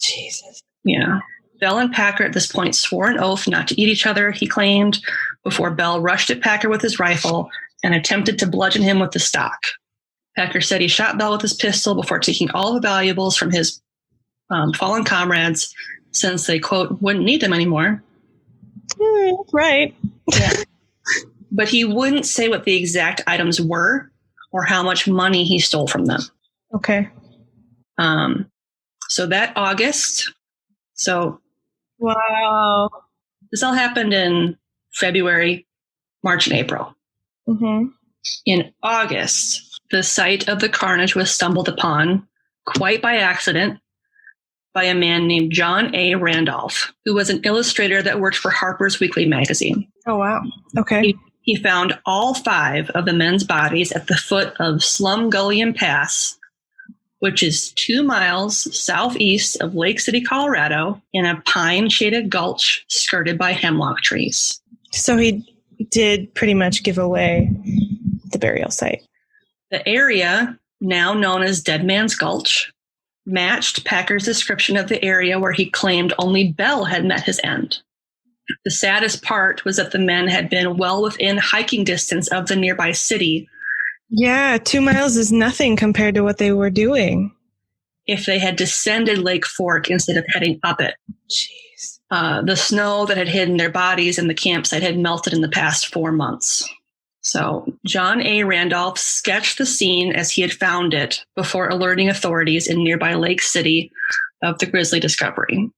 Jesus. Yeah. Bell and Packer at this point swore an oath not to eat each other, he claimed, before Bell rushed at Packer with his rifle and attempted to bludgeon him with the stock. Packer said he shot Bell with his pistol before taking all the valuables from his fallen comrades, since they, quote, wouldn't need them anymore. Right. Yeah. But he wouldn't say what the exact items were or how much money he stole from them. Okay. So that August, Wow. This all happened in February, March, and April. Mm-hmm. In August, the site of the carnage was stumbled upon, quite by accident, by a man named John A. Randolph, who was an illustrator that worked for Harper's Weekly magazine. Oh, wow. Okay. He found all 5 of the men's bodies at the foot of Slumgullion Pass, which is 2 miles southeast of Lake City, Colorado, in a pine-shaded gulch skirted by hemlock trees. So he did pretty much give away the burial site. The area, now known as Dead Man's Gulch, matched Packer's description of the area where he claimed only Bell had met his end. The saddest part was that the men had been well within hiking distance of the nearby city. Yeah, 2 miles is nothing compared to what they were doing. If they had descended Lake Fork instead of heading up it. Jeez. The snow that had hidden their bodies in the campsite had melted in the past 4 months. So John A. Randolph sketched the scene as he had found it before alerting authorities in nearby Lake City of the grisly discovery.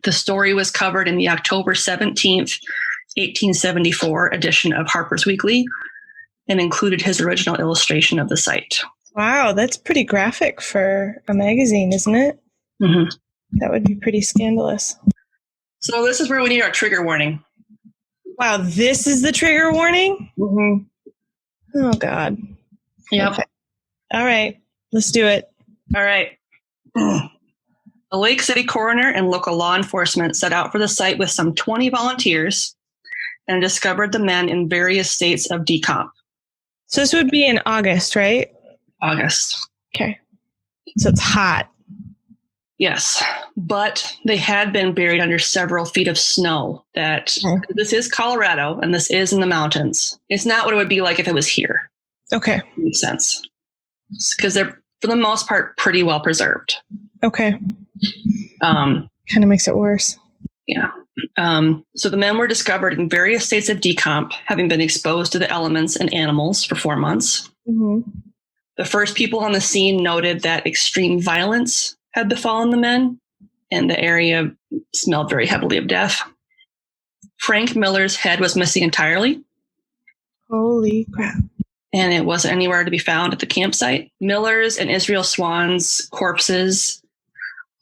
The story was covered in the October 17th, 1874 edition of Harper's Weekly and included his original illustration of the site. Wow, that's pretty graphic for a magazine, isn't it? Mm-hmm. That would be pretty scandalous. So this is where we need our trigger warning. Wow, this is the trigger warning? Mm-hmm. Oh, God. Yep. Okay. All right, let's do it. All right. A Lake City coroner and local law enforcement set out for the site with some 20 volunteers and discovered the men in various states of decomp. So this would be in August, right? August. Okay. So it's hot. Yes, but they had been buried under several feet of snow. This is Colorado, and this is in the mountains. It's not what it would be like if it was here. Okay. Makes sense. Because they're, for the most part, pretty well preserved. Okay. Kind of makes it worse. Yeah. So the men were discovered in various states of decomp, having been exposed to the elements and animals for 4 months. Mm-hmm. The first people on the scene noted that extreme violence had befallen the men, and the area smelled very heavily of death. Frank Miller's head was missing entirely. Holy crap. And it wasn't anywhere to be found at the campsite. Miller's and Israel Swan's corpses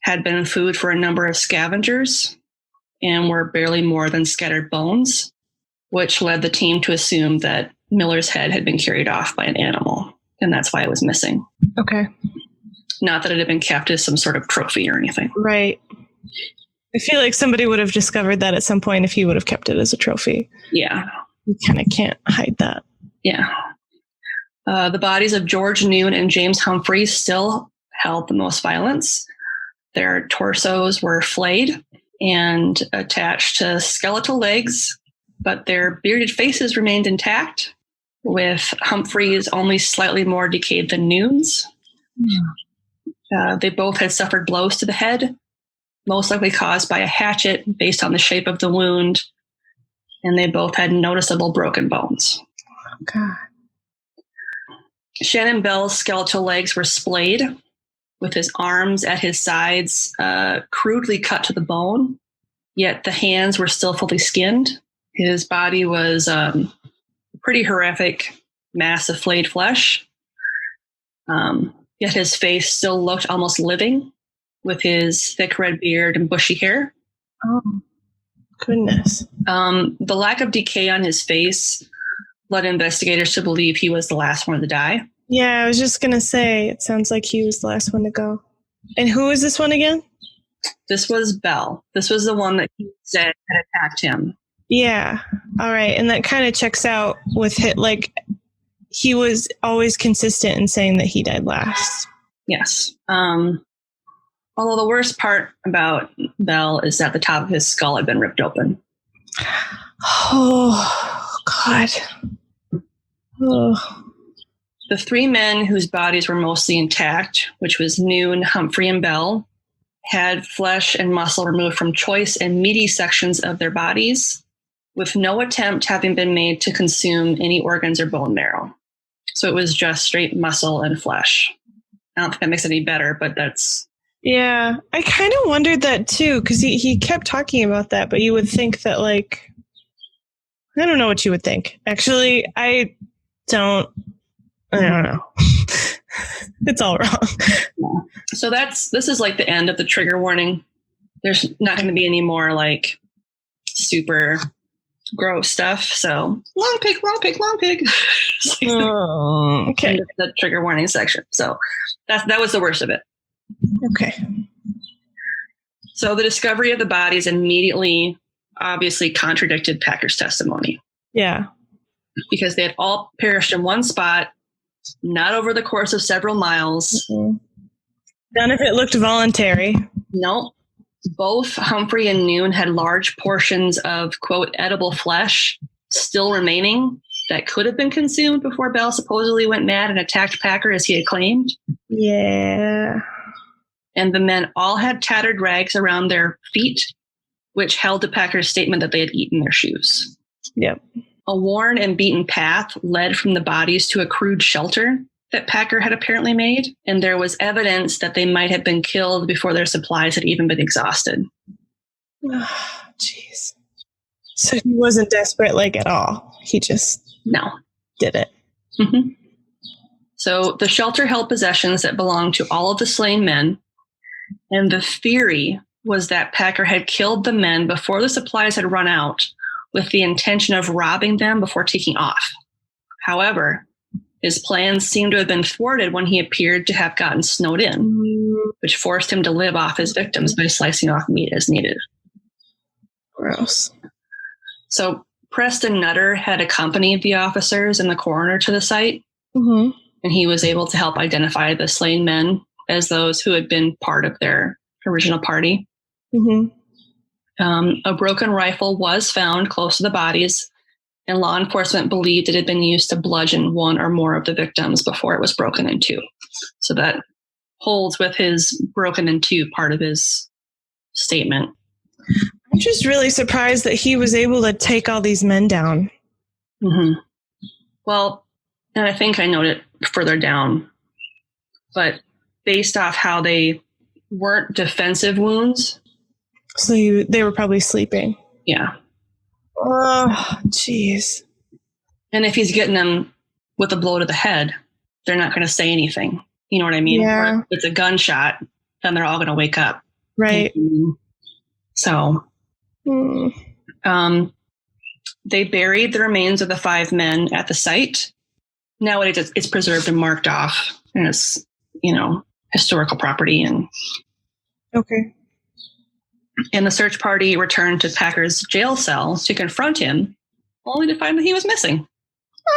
had been food for a number of scavengers and were barely more than scattered bones, which led the team to assume that Miller's head had been carried off by an animal, and that's why it was missing. Okay. Not that it had been kept as some sort of trophy or anything. Right. I feel like somebody would have discovered that at some point if he would have kept it as a trophy. Yeah. You kind of can't hide that. Yeah. The bodies of George Noon and James Humphreys still held the most violence. Their torsos were flayed and attached to skeletal legs, but their bearded faces remained intact, with Humphreys only slightly more decayed than Noon's. They both had suffered blows to the head, most likely caused by a hatchet based on the shape of the wound, and they both had noticeable broken bones. Oh, God. Shannon Bell's skeletal legs were splayed, with his arms at his sides crudely cut to the bone, yet the hands were still fully skinned. His body was a pretty horrific mass of flayed flesh. Yet his face still looked almost living, with his thick red beard and bushy hair. Oh, goodness. The lack of decay on his face led investigators to believe he was the last one to die. Yeah, I was just going to say, it sounds like he was the last one to go. And who is this one again? This was Bell. This was the one that he said had attacked him. Yeah. All right. And that kind of checks out with it. Like, he was always consistent in saying that he died last. Yes. Although the worst part about Bell is that the top of his skull had been ripped open. Oh, God. Oh. The three men whose bodies were mostly intact, which was Noon, Humphrey, and Bell, had flesh and muscle removed from choice and meaty sections of their bodies, with no attempt having been made to consume any organs or bone marrow. So it was just straight muscle and flesh. I don't think that makes it any better, but that's... Yeah, I kind of wondered that too, because he kept talking about that, but you would think that, like... I don't know what you would think. Actually, I don't know. It's all wrong. So this is like the end of the trigger warning. There's not going to be any more like super gross stuff. So long pig, long pig, long pig. Okay. The trigger warning section. So that was the worst of it. Okay. So the discovery of the bodies immediately, obviously, contradicted Packer's testimony. Yeah. Because they had all perished in one spot, not over the course of several miles. Mm-hmm. None of it looked voluntary. Nope. Both Humphrey and Noon had large portions of, quote, edible flesh still remaining that could have been consumed before Bell supposedly went mad and attacked Packer as he had claimed. Yeah. And the men all had tattered rags around their feet, which held to Packer's statement that they had eaten their shoes. Yep. A worn and beaten path led from the bodies to a crude shelter that Packer had apparently made, and there was evidence that they might have been killed before their supplies had even been exhausted. Jeez. So he wasn't desperate, like, at all. He just did it. Mm-hmm. So the shelter held possessions that belonged to all of the slain men, and the theory was that Packer had killed the men before the supplies had run out with the intention of robbing them before taking off. However, his plans seemed to have been thwarted when he appeared to have gotten snowed in, which forced him to live off his victims by slicing off meat as needed. Gross. So Preston Nutter had accompanied the officers and the coroner to the site, and he was able to help identify the slain men as those who had been part of their original party. A broken rifle was found close to the bodies, and law enforcement believed it had been used to bludgeon one or more of the victims before it was broken in two. So that holds with his broken in two part of his statement. I'm just really surprised that he was able to take all these men down. Well, and I think I noted further down, but based off how they weren't defensive wounds. So they were probably sleeping. Yeah. Oh, jeez. And if he's getting them with a blow to the head, they're not going to say anything. You know what I mean? Yeah. Or if it's a gunshot, then they're all going to wake up. Right. So they buried the remains of the 5 men at the site. Nowadays, it's preserved and marked off as, historical property. And the search party returned to Packer's jail cell to confront him, only to find that he was missing.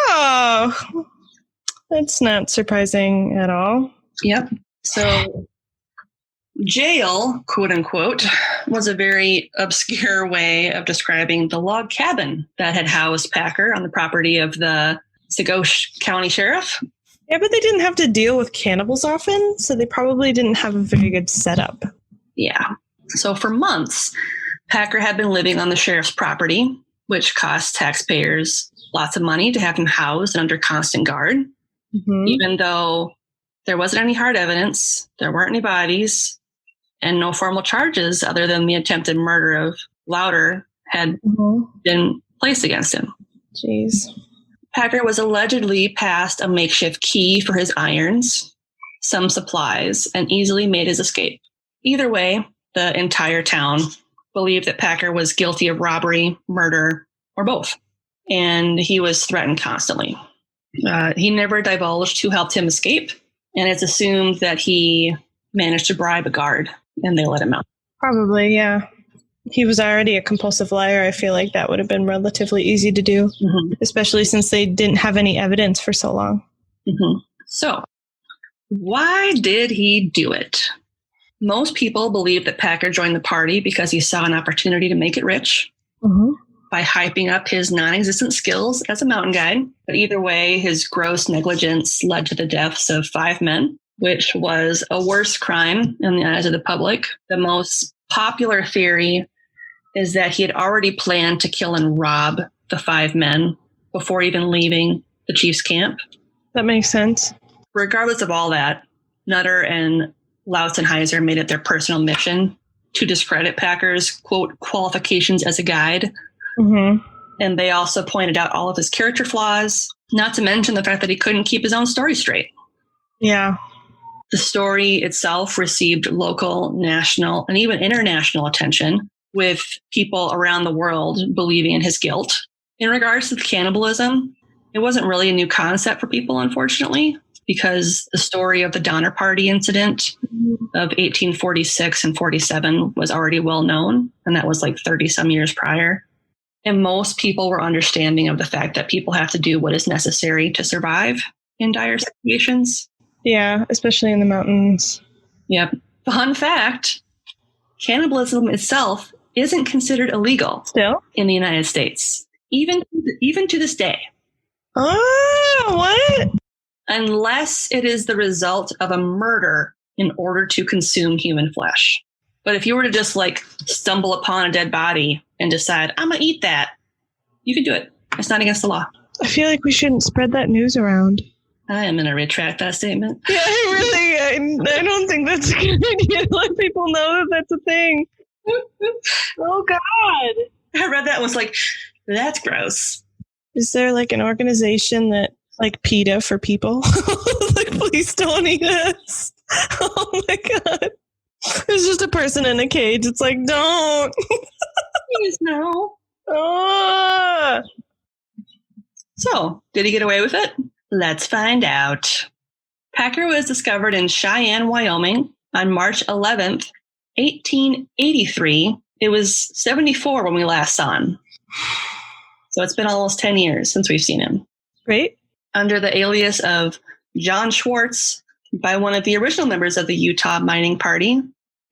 Oh, that's not surprising at all. Yep. So jail, quote unquote, was a very obscure way of describing the log cabin that had housed Packer on the property of the Sagoche County Sheriff. Yeah, but they didn't have to deal with cannibals often, so they probably didn't have a very good setup. Yeah. So for months, Packer had been living on the sheriff's property, which cost taxpayers lots of money to have him housed and under constant guard. Even though there wasn't any hard evidence, there weren't any bodies, and no formal charges other than the attempted murder of Louder had been placed against him. Jeez. Packer was allegedly passed a makeshift key for his irons, some supplies, and easily made his escape. Either way, the entire town believed that Packer was guilty of robbery, murder, or both, and he was threatened constantly. He never divulged who helped him escape, and it's assumed that he managed to bribe a guard and they let him out. Probably, yeah. He was already a compulsive liar. I feel like that would have been relatively easy to do, especially since they didn't have any evidence for so long. So, why did he do it? Most people believe that Packer joined the party because he saw an opportunity to make it rich by hyping up his non-existent skills as a mountain guide. But either way, his gross negligence led to the deaths of 5 men, which was a worse crime in the eyes of the public. The most popular theory is that he had already planned to kill and rob the 5 men before even leaving the chief's camp. That makes sense. Regardless of all that, Nutter and Lautzenheiser made it their personal mission to discredit Packer's, quote, qualifications as a guide. And they also pointed out all of his character flaws, not to mention the fact that he couldn't keep his own story straight. Yeah. The story itself received local, national, and even international attention, with people around the world believing in his guilt. In regards to cannibalism, it wasn't really a new concept for people, unfortunately, because the story of the Donner Party incident of 1846 and 47 was already well known, and that was like 30 some years prior. And most people were understanding of the fact that people have to do what is necessary to survive in dire situations. Yeah, especially in the mountains. Yep. Fun fact, cannibalism itself isn't considered illegal Still? in the United States, even to this day. Oh, what? Unless it is the result of a murder in order to consume human flesh. But if you were to just like stumble upon a dead body and decide, I'm going to eat that, you can do it. It's not against the law. I feel like we shouldn't spread that news around. I am going to retract that statement. Yeah, I don't think that's a good idea to let people know that that's a thing. Oh, God. I read that and was like, that's gross. Is there like an organization that like PETA for people? Like, please don't eat us. Oh my God. There's just a person in a cage. It's like, don't. Please no. Oh. So, did he get away with it? Let's find out. Packer was discovered in Cheyenne, Wyoming on March 11th, 1883. It was 74 when we last saw him. So it's been almost 10 years since we've seen him. Great. Under the alias of John Schwartz by one of the original members of the Utah Mining Party,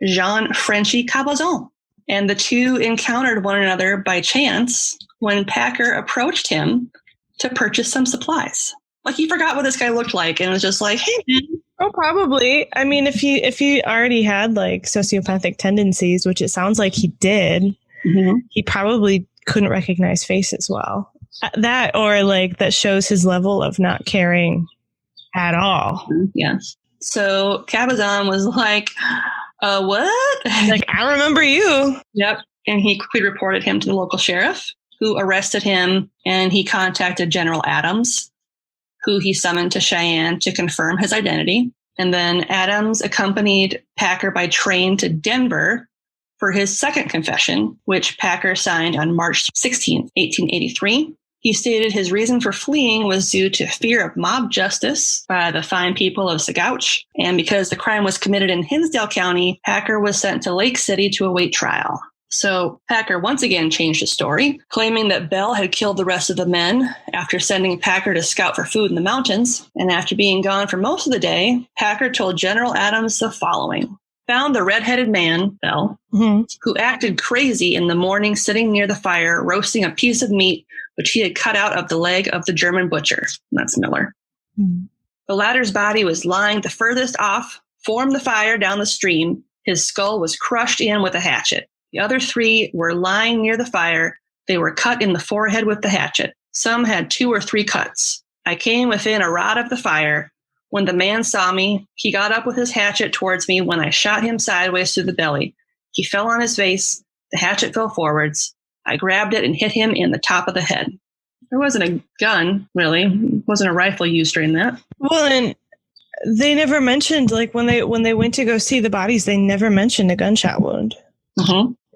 Jean Frenchy Cabazon. And the two encountered one another by chance when Packer approached him to purchase some supplies. Like, he forgot what this guy looked like and was just like, hey, man. Oh, probably. I mean, if he already had like sociopathic tendencies, which it sounds like he did, he probably couldn't recognize faces well. That, or like that shows his level of not caring at all. Yeah. So Cabazon was like, what? Like, I remember you. Yep. And he quickly reported him to the local sheriff, who arrested him, and he contacted General Adams, who he summoned to Cheyenne to confirm his identity. And then Adams accompanied Packer by train to Denver for his second confession, which Packer signed on March 16, 1883. He stated his reason for fleeing was due to fear of mob justice by the fine people of Sagouche. And because the crime was committed in Hinsdale County, Packer was sent to Lake City to await trial. So Packer once again changed his story, claiming that Bell had killed the rest of the men after sending Packer to scout for food in the mountains. And after being gone for most of the day, Packer told General Adams the following. Found the red-headed man, Bell, who acted crazy in the morning sitting near the fire, roasting a piece of meat which he had cut out of the leg of the German butcher. That's Miller. The latter's body was lying the furthest off, formed the fire down the stream. His skull was crushed in with a hatchet. The other three were lying near the fire. They were cut in the forehead with the hatchet. Some had 2 or 3 cuts. I came within a rod of the fire. When the man saw me, he got up with his hatchet towards me when I shot him sideways through the belly. He fell on his face. The hatchet fell forwards. I grabbed it and hit him in the top of the head. There wasn't a gun, really. It wasn't a rifle used during that. Well, and they never mentioned, like, when they went to go see the bodies, they never mentioned a gunshot wound.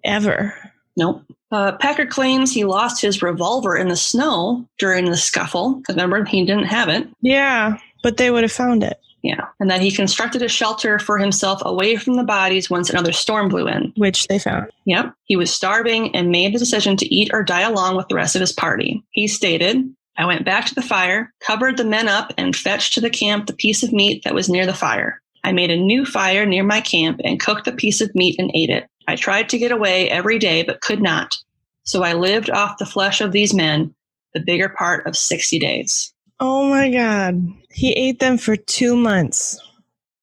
Ever. Nope. Packer claims he lost his revolver in the snow during the scuffle. Because remember, he didn't have it. Yeah, but they would have found it. Yeah. And that he constructed a shelter for himself away from the bodies once another storm blew in. Which they found. Yep. He was starving and made the decision to eat or die along with the rest of his party. He stated, I went back to the fire, covered the men up, and fetched to the camp the piece of meat that was near the fire. I made a new fire near my camp and cooked the piece of meat and ate it. I tried to get away every day, but could not. So I lived off the flesh of these men the bigger part of 60 days. Oh my God. He ate them for 2 months.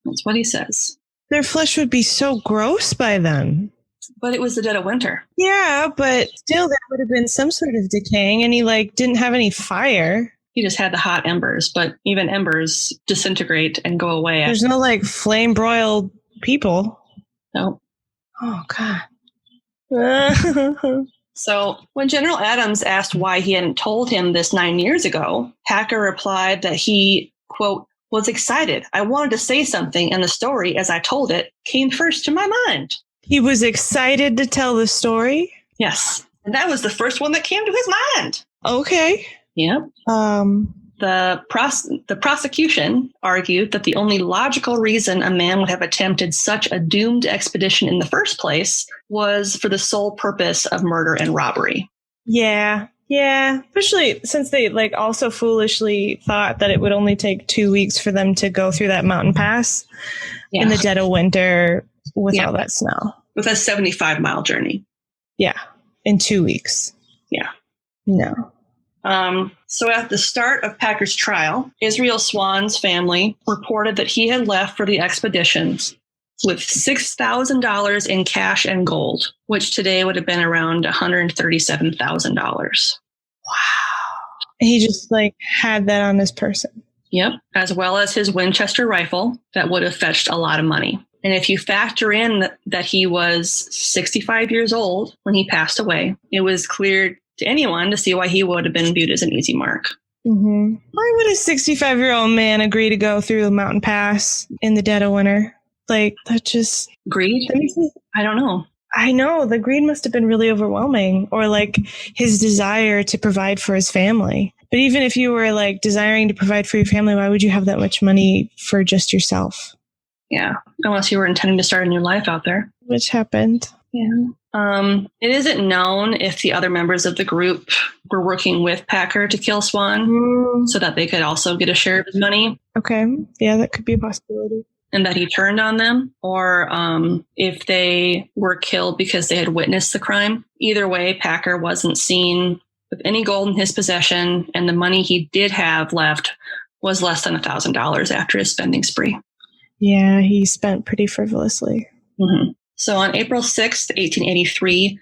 That's what he says. Their flesh would be so gross by then. But it was the dead of winter. Yeah, but still there would have been some sort of decaying, and he didn't have any fire. He just had the hot embers, but even embers disintegrate and go away. There's no flame broiled people. No. Oh God. So when General Adams asked why he hadn't told him this 9 years ago, Packer replied that he, quote, was excited. I wanted to say something, and the story, as I told it, came first to my mind. He was excited to tell the story? Yes. And that was the first one that came to his mind. Okay. Yep. The prosecution argued that the only logical reason a man would have attempted such a doomed expedition in the first place was for the sole purpose of murder and robbery. Yeah. Yeah. Especially since they also foolishly thought that it would only take 2 weeks for them to go through that mountain pass in the dead of winter with all that snow. With a 75-mile journey. Yeah. In 2 weeks. Yeah. No. So at the start of Packer's trial, Israel Swan's family reported that he had left for the expeditions with $6,000 in cash and gold, which today would have been around $137,000. Wow. He just had that on his person. Yep. As well as his Winchester rifle that would have fetched a lot of money. And if you factor in that he was 65 years old when he passed away, it was clear to anyone to see why he would have been viewed as an easy mark. Mm-hmm. Why would a 65-year-old man agree to go through the mountain pass in the dead of winter? That just... Greed? I don't know. I know. The greed must have been really overwhelming. Or his desire to provide for his family. But even if you were desiring to provide for your family, why would you have that much money for just yourself? Yeah. Unless you were intending to start a new life out there. Which happened. Yeah. It isn't known if the other members of the group were working with Packer to kill Swan so that they could also get a share of his money. Okay. Yeah, that could be a possibility. And that he turned on them, or if they were killed because they had witnessed the crime. Either way, Packer wasn't seen with any gold in his possession, and the money he did have left was less than $1,000 after his spending spree. Yeah, he spent pretty frivolously. Mm-hmm. So on April 6th, 1883,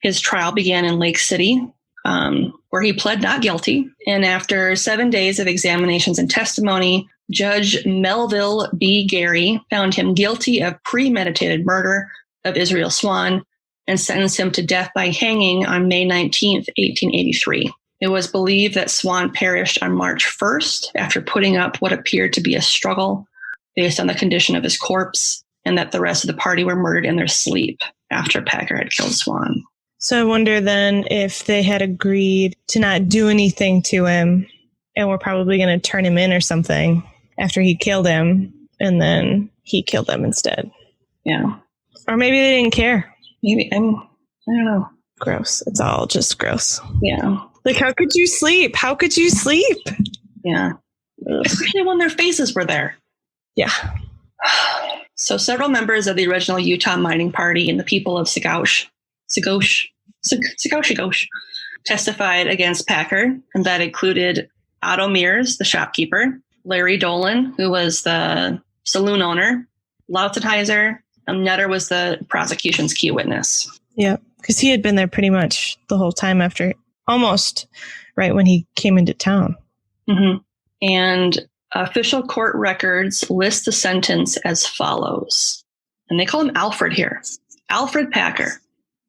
his trial began in Lake City, where he pled not guilty. And after 7 days of examinations and testimony, Judge Melville B. Gary found him guilty of premeditated murder of Israel Swan and sentenced him to death by hanging on May 19th, 1883. It was believed that Swan perished on March 1st after putting up what appeared to be a struggle based on the condition of his corpse, and that the rest of the party were murdered in their sleep after Packer had killed Swan. So I wonder then if they had agreed to not do anything to him and were probably going to turn him in or something after he killed him, and then he killed them instead. Yeah. Or maybe they didn't care. Maybe. I don't know. Gross. It's all just gross. Yeah. How could you sleep? How could you sleep? Yeah. Especially when their faces were there. Yeah. So several members of the original Utah Mining Party and the people of Sagauche testified against Packer, and that included Otto Mears, the shopkeeper, Larry Dolan, who was the saloon owner, Lautenheiser, and Nutter was the prosecution's key witness. Yeah, because he had been there pretty much the whole time after, almost right when he came into town. Mm-hmm. And official court records list the sentence as follows. And they call him Alferd here. Alfred Packer.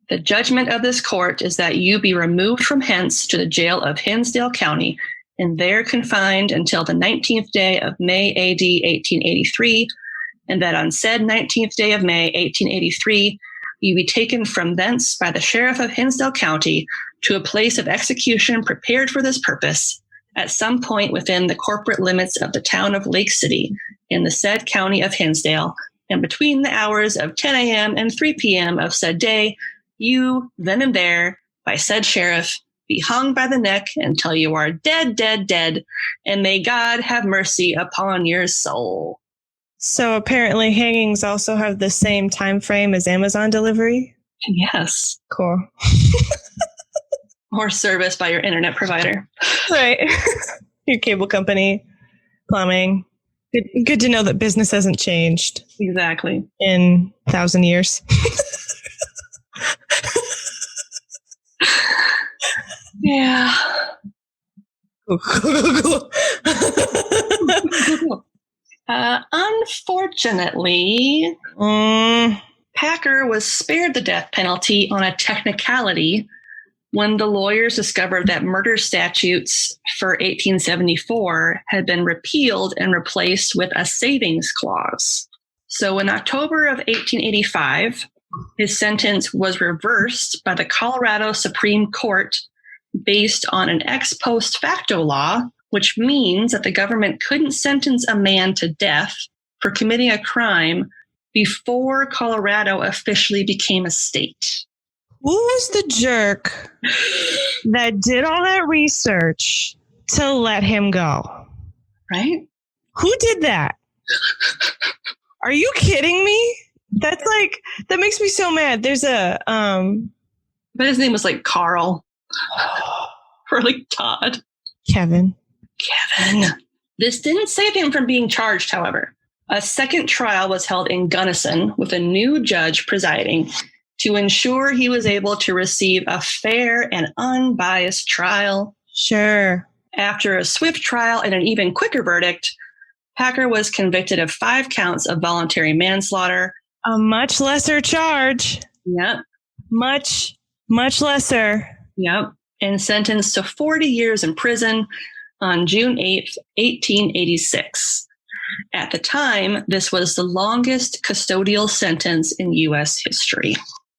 The judgment of this court is that you be removed from hence to the jail of Hinsdale County and there confined until the 19th day of May AD 1883, and that on said 19th day of May 1883, you be taken from thence by the sheriff of Hinsdale County to a place of execution prepared for this purpose, at some point within the corporate limits of the town of Lake City in the said county of Hinsdale, and between the hours of 10 a.m. and 3 p.m. of said day, you, then and there, by said sheriff, be hung by the neck until you are dead, dead, dead, and may God have mercy upon your soul. So apparently hangings also have the same time frame as Amazon delivery? Yes. Cool. Or service by your internet provider. Right. Your cable company, plumbing. Good to know that business hasn't changed. Exactly. In 1,000 years. Yeah. Unfortunately, Packer was spared the death penalty on a technicality when the lawyers discovered that murder statutes for 1874 had been repealed and replaced with a savings clause. So in October of 1885, His sentence was reversed by the Colorado Supreme Court based on an ex post facto law, which means that the government couldn't sentence a man to death for committing a crime before Colorado officially became a state. Who was the jerk that did all that research to let him go? Right? Who did that? Are you kidding me? That's like, that makes me so mad. There's a, But his name was like Carl. Or like Todd. Kevin. This didn't save him from being charged, however. A second trial was held in Gunnison with a new judge presiding to ensure he was able to receive a fair and unbiased trial. Sure. After a swift trial and an even quicker verdict, Packer was convicted of 5 counts of voluntary manslaughter. A much lesser charge. Yep. Much lesser. Yep. And sentenced to 40 years in prison on June 8th, 1886. At the time, this was the longest custodial sentence in U.S. history.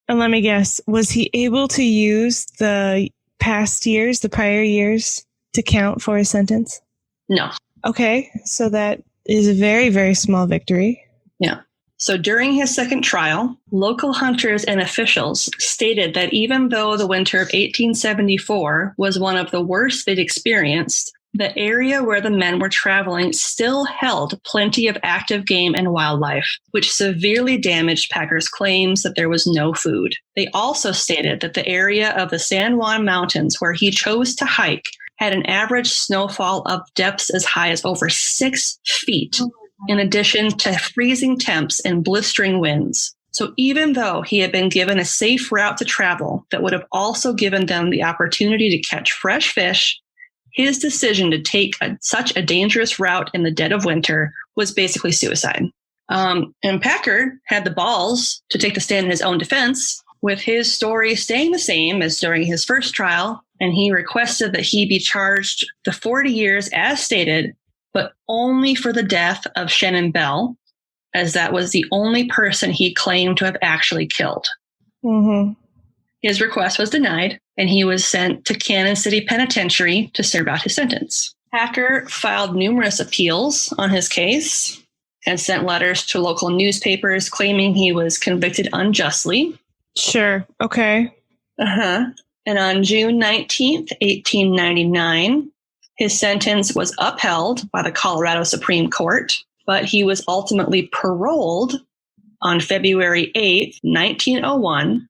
And let me guess, was he able to use the prior years, to count for his sentence? No. Okay, so that is a very, very small victory. Yeah. So during his second trial, local hunters and officials stated that even though the winter of 1874 was one of the worst they'd experienced, the area where the men were traveling still held plenty of active game and wildlife, which severely damaged Packer's claims that there was no food. They also stated that the area of the San Juan Mountains where he chose to hike had an average snowfall of depths as high as over 6 feet, in addition to freezing temps and blistering winds. So even though he had been given a safe route to travel that would have also given them the opportunity to catch fresh fish, his decision to take such a dangerous route in the dead of winter was basically suicide. And Packer had the balls to take the stand in his own defense, with his story staying the same as during his first trial, and he requested that he be charged the 40 years as stated, but only for the death of Shannon Bell, as that was the only person he claimed to have actually killed. Mm-hmm. His request was denied, and he was sent to Cannon City Penitentiary to serve out his sentence. Packer filed numerous appeals on his case and sent letters to local newspapers claiming he was convicted unjustly. Sure. Okay. And on June 19th, 1899, his sentence was upheld by the Colorado Supreme Court, but he was ultimately paroled on February 8th, 1901,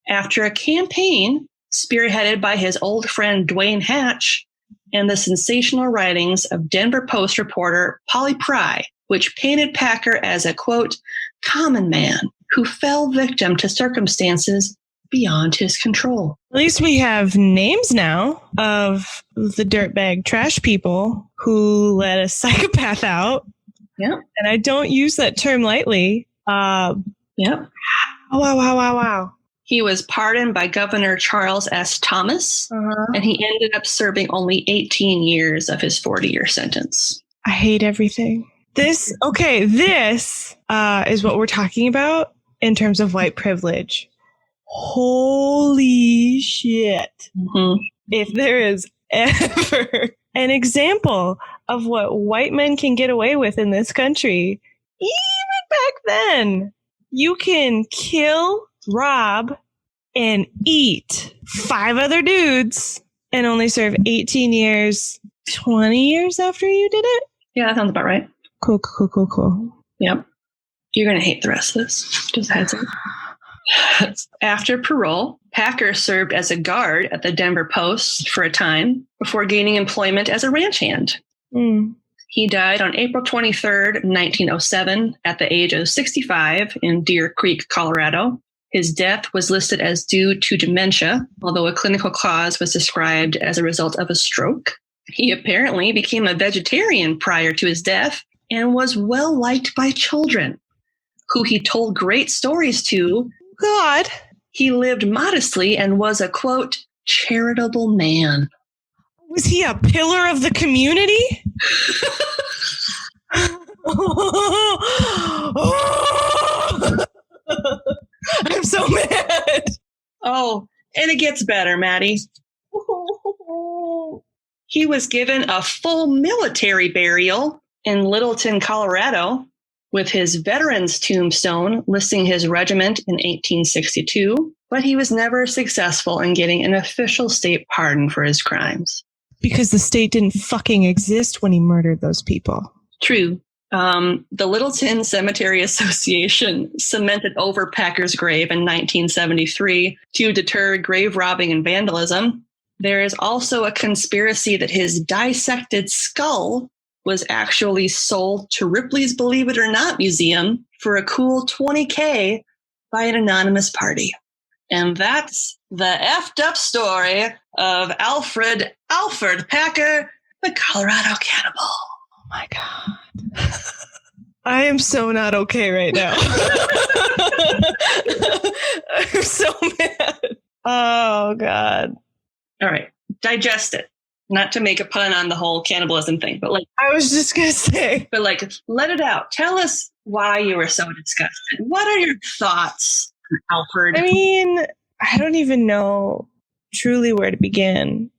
after a campaign spearheaded by his old friend Dwayne Hatch and the sensational writings of Denver Post reporter Polly Pry, which painted Packer as a, quote, common man who fell victim to circumstances beyond his control. At least we have names now of the dirtbag trash people who let a psychopath out. Yeah. And I don't use that term lightly. Yep. Wow. He was pardoned by Governor Charles S. Thomas, and he ended up serving only 18 years of his 40-year sentence. I hate everything. This is what we're talking about in terms of white privilege. Holy shit. Mm-hmm. If there is ever an example of what white men can get away with in this country, even back then, you can kill, rob, and eat 5 other dudes and only serve 18 years, 20 years after you did it? Yeah, that sounds about right. Cool. Yep. You're going to hate the rest of this. Just a heads up. After parole, Packer served as a guard at the Denver Post for a time before gaining employment as a ranch hand. He died on April 23rd, 1907, at the age of 65 in Deer Creek, Colorado. His death was listed as due to dementia, although a clinical cause was described as a result of a stroke. He apparently became a vegetarian prior to his death and was well liked by children, who he told great stories to. God. He lived modestly and was a, quote, charitable man. Was he a pillar of the community? Oh, and it gets better, Maddie. He was given a full military burial in Littleton, Colorado, with his veteran's tombstone listing his regiment in 1862, but he was never successful in getting an official state pardon for his crimes. Because the state didn't fucking exist when he murdered those people. True. The Littleton Cemetery Association cemented over Packer's grave in 1973 to deter grave robbing and vandalism. There is also a conspiracy that his dissected skull was actually sold to Ripley's Believe It or Not Museum for a cool $20,000 by an anonymous party. And that's the effed up story of Alferd Packer, the Colorado Cannibal. Oh my God. I am so not okay right now. I'm so mad. Oh God. All right. Digest it. Not to make a pun on the whole cannibalism thing, but I was just going to say. But let it out. Tell us why you were so disgusted. What are your thoughts, Alferd? I mean, I don't even know truly where to begin.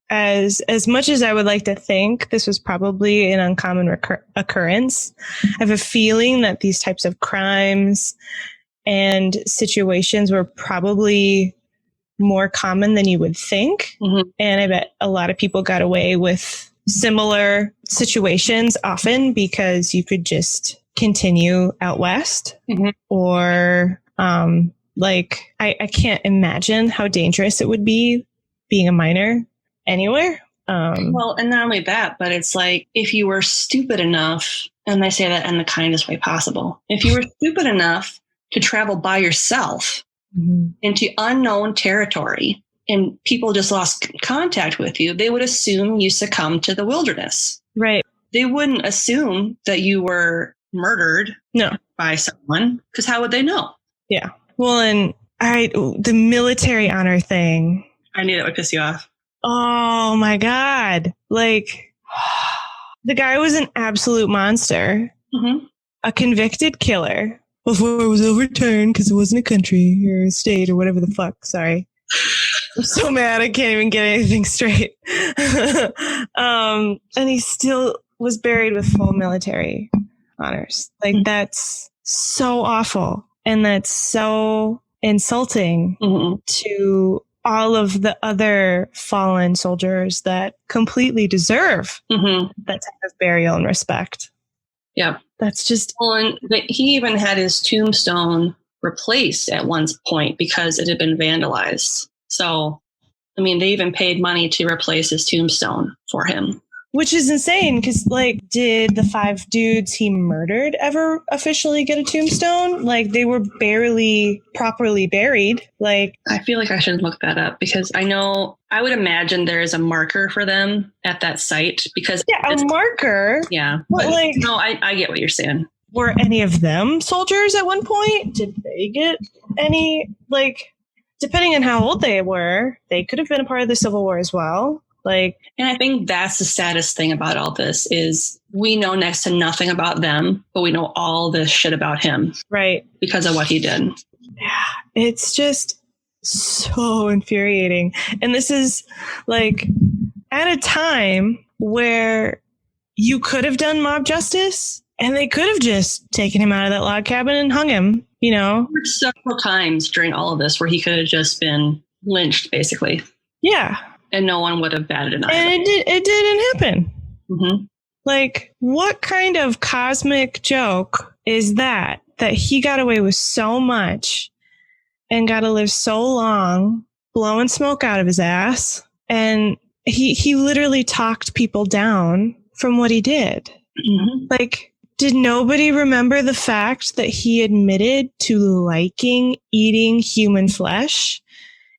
As much as I would like to think this was probably an uncommon occurrence, I have a feeling that these types of crimes and situations were probably more common than you would think. Mm-hmm. And I bet a lot of people got away with similar situations often because you could just continue out west. Mm-hmm. Or I can't imagine how dangerous it would be being a minor anywhere. Well, and not only that, but it's if you were stupid enough, and I say that in the kindest way possible, if you were stupid enough to travel by yourself into unknown territory and people just lost contact with you, they would assume you succumbed to the wilderness. Right. They wouldn't assume that you were murdered by someone, because how would they know? Yeah. Well, and the military honor thing. I knew that would piss you off. Oh my God. The guy was an absolute monster. Mm-hmm. A convicted killer. Before it was overturned because it wasn't a country or a state or whatever the fuck. Sorry. I'm so mad I can't even get anything straight. And he still was buried with full military honors. That's so awful. And that's so insulting to all of the other fallen soldiers that completely deserve that type of burial and respect. Yeah. That's just... Well, and he even had his tombstone replaced at one point because it had been vandalized. So, I mean, they even paid money to replace his tombstone for him. Which is insane because, did the 5 dudes he murdered ever officially get a tombstone? They were barely properly buried. I feel like I should look that up because I would imagine there is a marker for them at that site because... Yeah, a marker? Yeah. But no, I get what you're saying. Were any of them soldiers at one point? Did they get any, depending on how old they were, they could have been a part of the Civil War as well. And I think that's the saddest thing about all this is we know next to nothing about them, but we know all this shit about him. Right. Because of what he did. Yeah. It's just so infuriating. And this is at a time where you could have done mob justice and they could have just taken him out of that log cabin and hung him, There were several times during all of this where he could have just been lynched, basically. Yeah. And no one would have batted an eye. And it didn't happen. Mm-hmm. What kind of cosmic joke is that he got away with so much and got to live so long, blowing smoke out of his ass? And he literally talked people down from what he did. Mm-hmm. Did nobody remember the fact that he admitted to liking eating human flesh?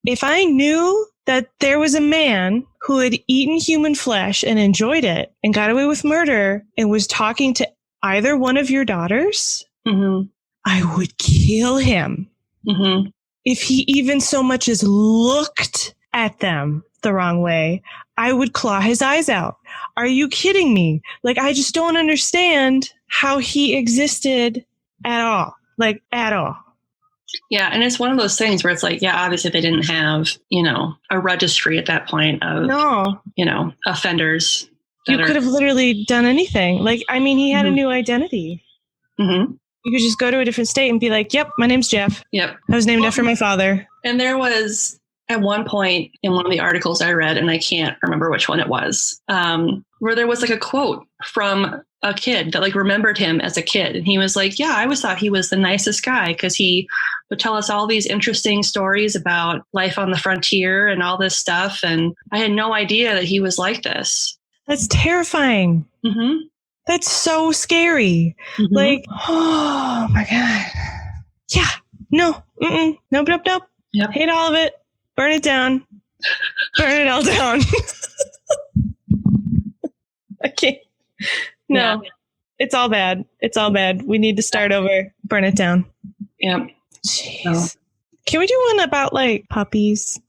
If I knew that there was a man who had eaten human flesh and enjoyed it and got away with murder and was talking to either one of your daughters, I would kill him. Mm-hmm. If he even so much as looked at them the wrong way, I would claw his eyes out. Are you kidding me? I just don't understand how he existed at all. At all. Yeah, and it's one of those things where it's like, yeah, obviously they didn't have, a registry at that point of, offenders. You could have literally done anything. Like, I mean, he had a new identity. Mm-hmm. You could just go to a different state and be like, yep, my name's Jeff. Yep. I was named after my father. And there was at one point in one of the articles I read, and I can't remember which one it was, where there was like a quote from a kid that like remembered him as a kid. And he was like, yeah, I always thought he was the nicest guy because he would tell us all these interesting stories about life on the frontier and all this stuff. And I had no idea that he was like this. That's terrifying. Mm-hmm. That's so scary. Mm-hmm. Like, oh my God. Yeah. No. Mm-mm. Nope. Yep. Hate all of it. Burn it down. Burn it all down. I can't. No. Yeah. It's all bad. It's all bad. We need to start over. Burn it down. Yep. Jeez. No. Can we do one about like puppies?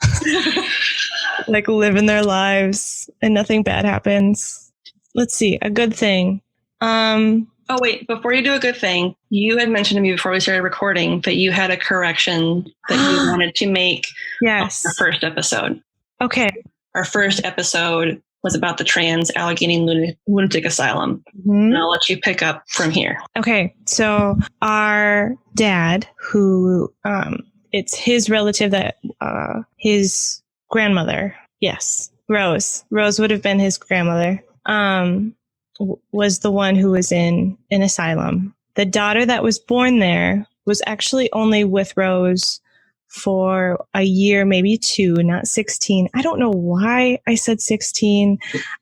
Like living their lives and nothing bad happens. Let's see. A good thing. Oh, wait. Before you do a good thing, you had mentioned to me before we started recording that you had a correction that you wanted to make. Yes. On our first episode. Okay. Our first episode was about the trans Allegheny lunatic asylum. Mm-hmm. And I'll let you pick up from here. Okay. So our dad, who it's his relative that his grandmother, yes, Rose would have been his grandmother, was the one who was in an asylum. The daughter that was born there was actually only with Rose for a year, maybe 2, not 16. I don't know why I said 16.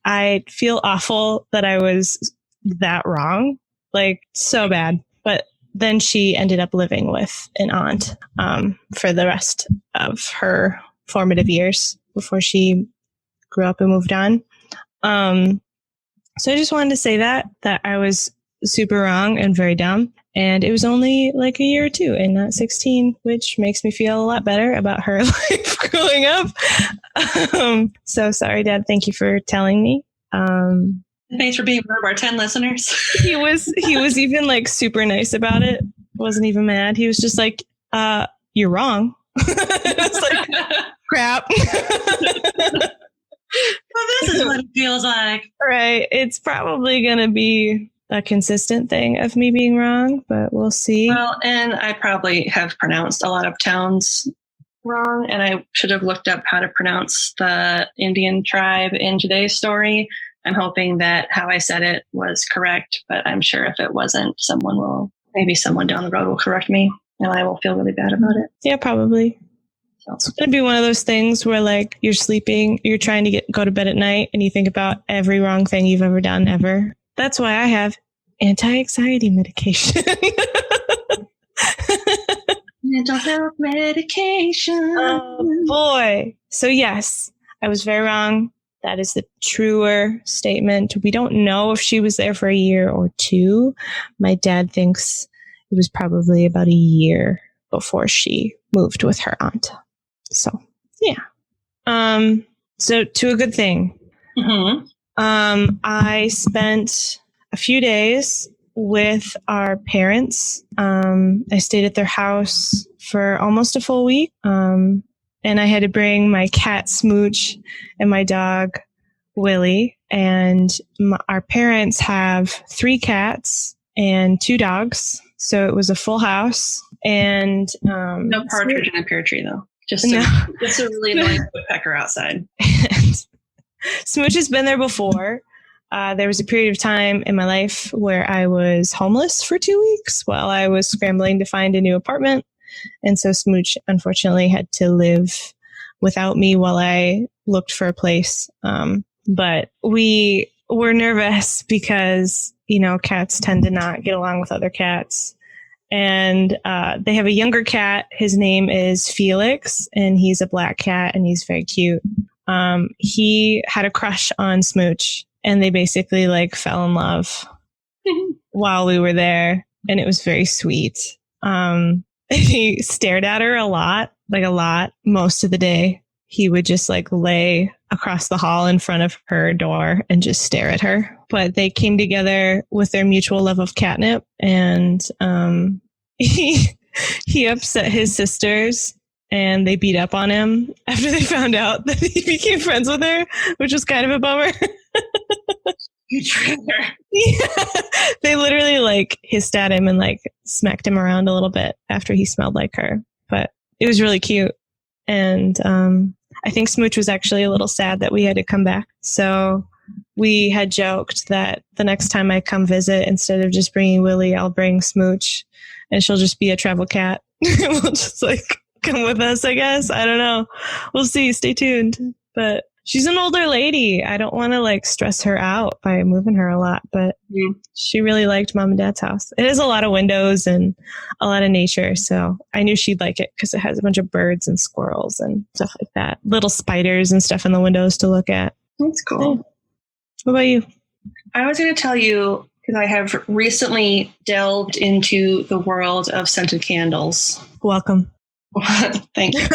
I feel awful that I was that wrong, like so bad. But then she ended up living with an aunt for the rest of her formative years before she grew up and moved on. So I just wanted to say that I was super wrong and very dumb. And it was only like a year or 2 and not 16, which makes me feel a lot better about her life growing up. So sorry, Dad. Thank you for telling me. Thanks for being one of our 10 listeners. He was even like super nice about it. Wasn't even mad. He was just like, you're wrong. It's like, crap. Well, this is what it feels like. Right. It's probably going to be a consistent thing of me being wrong, but we'll see. Well, and I probably have pronounced a lot of towns wrong, and I should have looked up how to pronounce the Indian tribe in today's story. I'm hoping that how I said it was correct, but I'm sure if it wasn't, maybe someone down the road will correct me, and I will feel really bad about it. Yeah, probably. So it's going to be one of those things where like you're sleeping, you're trying to go to bed at night, and you think about every wrong thing you've ever done ever. That's why I have anti-anxiety medication. Mental health medication. Oh, boy. So yes, I was very wrong. That is the truer statement. We don't know if she was there for a year or 2. My dad thinks it was probably about a year before she moved with her aunt. So, yeah. So to a good thing. Mm-hmm. I spent a few days with our parents. I stayed at their house for almost a full week. And I had to bring my cat Smooch and my dog Willie. And our parents have 3 cats and 2 dogs. So it was a full house. And no partridge in a pear tree, though. Just a really nice woodpecker outside. Smooch has been there before. There was a period of time in my life where I was homeless for 2 weeks while I was scrambling to find a new apartment. And so Smooch, unfortunately, had to live without me while I looked for a place. But we were nervous because, cats tend to not get along with other cats. And they have a younger cat. His name is Felix, and he's a black cat, and he's very cute. He had a crush on Smooch, and they basically fell in love while we were there, and it was very sweet. He stared at her a lot, most of the day. He would just lay across the hall in front of her door and just stare at her. But they came together with their mutual love of catnip, and he He upset his sisters and they beat up on him after they found out that he became friends with her, which was kind of a bummer. You traitor. Yeah. They literally like hissed at him and like smacked him around a little bit after he smelled like her. But it was really cute. And I think Smooch was actually a little sad that we had to come back. So we had joked that the next time I come visit, instead of just bringing Willie, I'll bring Smooch and she'll just be a travel cat. We'll just like come with us, I guess. I don't know. We'll see. Stay tuned. But she's an older lady. I don't want to like stress her out by moving her a lot, but she really liked Mom and Dad's house. It has a lot of windows and a lot of nature. So I knew she'd like it because it has a bunch of birds and squirrels and stuff like that. Little spiders and stuff in the windows to look at. That's cool. Yeah. What about you? I was going to tell you, because I have recently delved into the world of scented candles. Welcome. Thank you.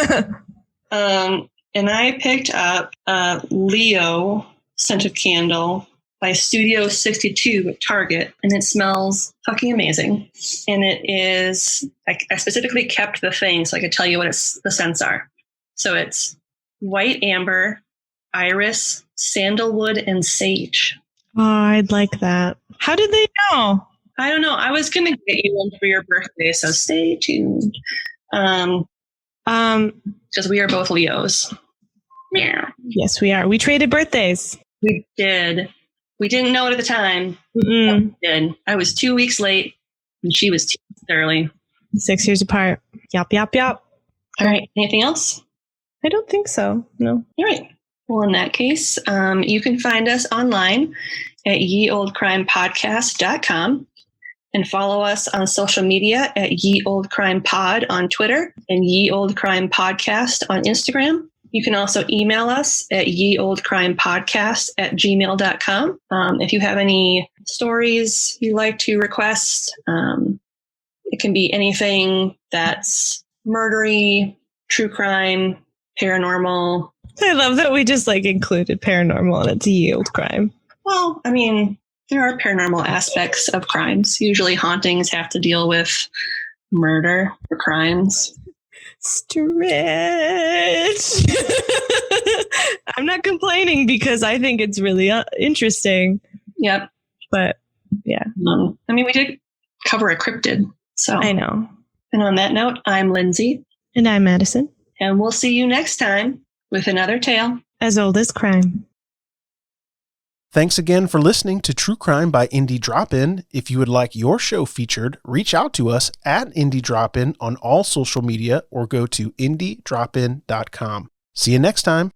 And I picked up a Leo scented candle by Studio 62 at Target, and it smells fucking amazing. And it is, I specifically kept the thing so I could tell you what the scents are. So it's white amber, iris, sandalwood, and sage. Oh, I'd like that. How did they know? I don't know. I was going to get you one for your birthday, so stay tuned. Because we are both Leos. Yeah. Yes, we are. We traded birthdays. We did. We didn't know it at the time. We did. I was 2 weeks late, and she was 2 weeks early. 6 years apart. Yop, yop, yop. All right. Anything else? I don't think so. No. All right. Well, in that case, you can find us online at yeoldecrimepodcast.com and follow us on social media at Ye Olde Crime Pod on Twitter and Ye Olde Crime Podcast on Instagram. You can also email us at yeoldecrimepodcast@gmail.com. If you have any stories you'd like to request, it can be anything that's murdery, true crime, paranormal. I love that we just like included paranormal and it's Ye Olde Crime. Well, I mean, there are paranormal aspects of crimes. Usually hauntings have to deal with murder or crimes. Stretch. I'm not complaining because I think it's really interesting. Yep. But yeah. I mean, we did cover a cryptid. So I know. And on that note, I'm Lindsay. And I'm Madison. And we'll see you next time with another tale as old as crime. Thanks again for listening to True Crime by Indie Drop-In. If you would like your show featured, reach out to us at Indie Drop-In on all social media or go to indiedropin.com. See you next time.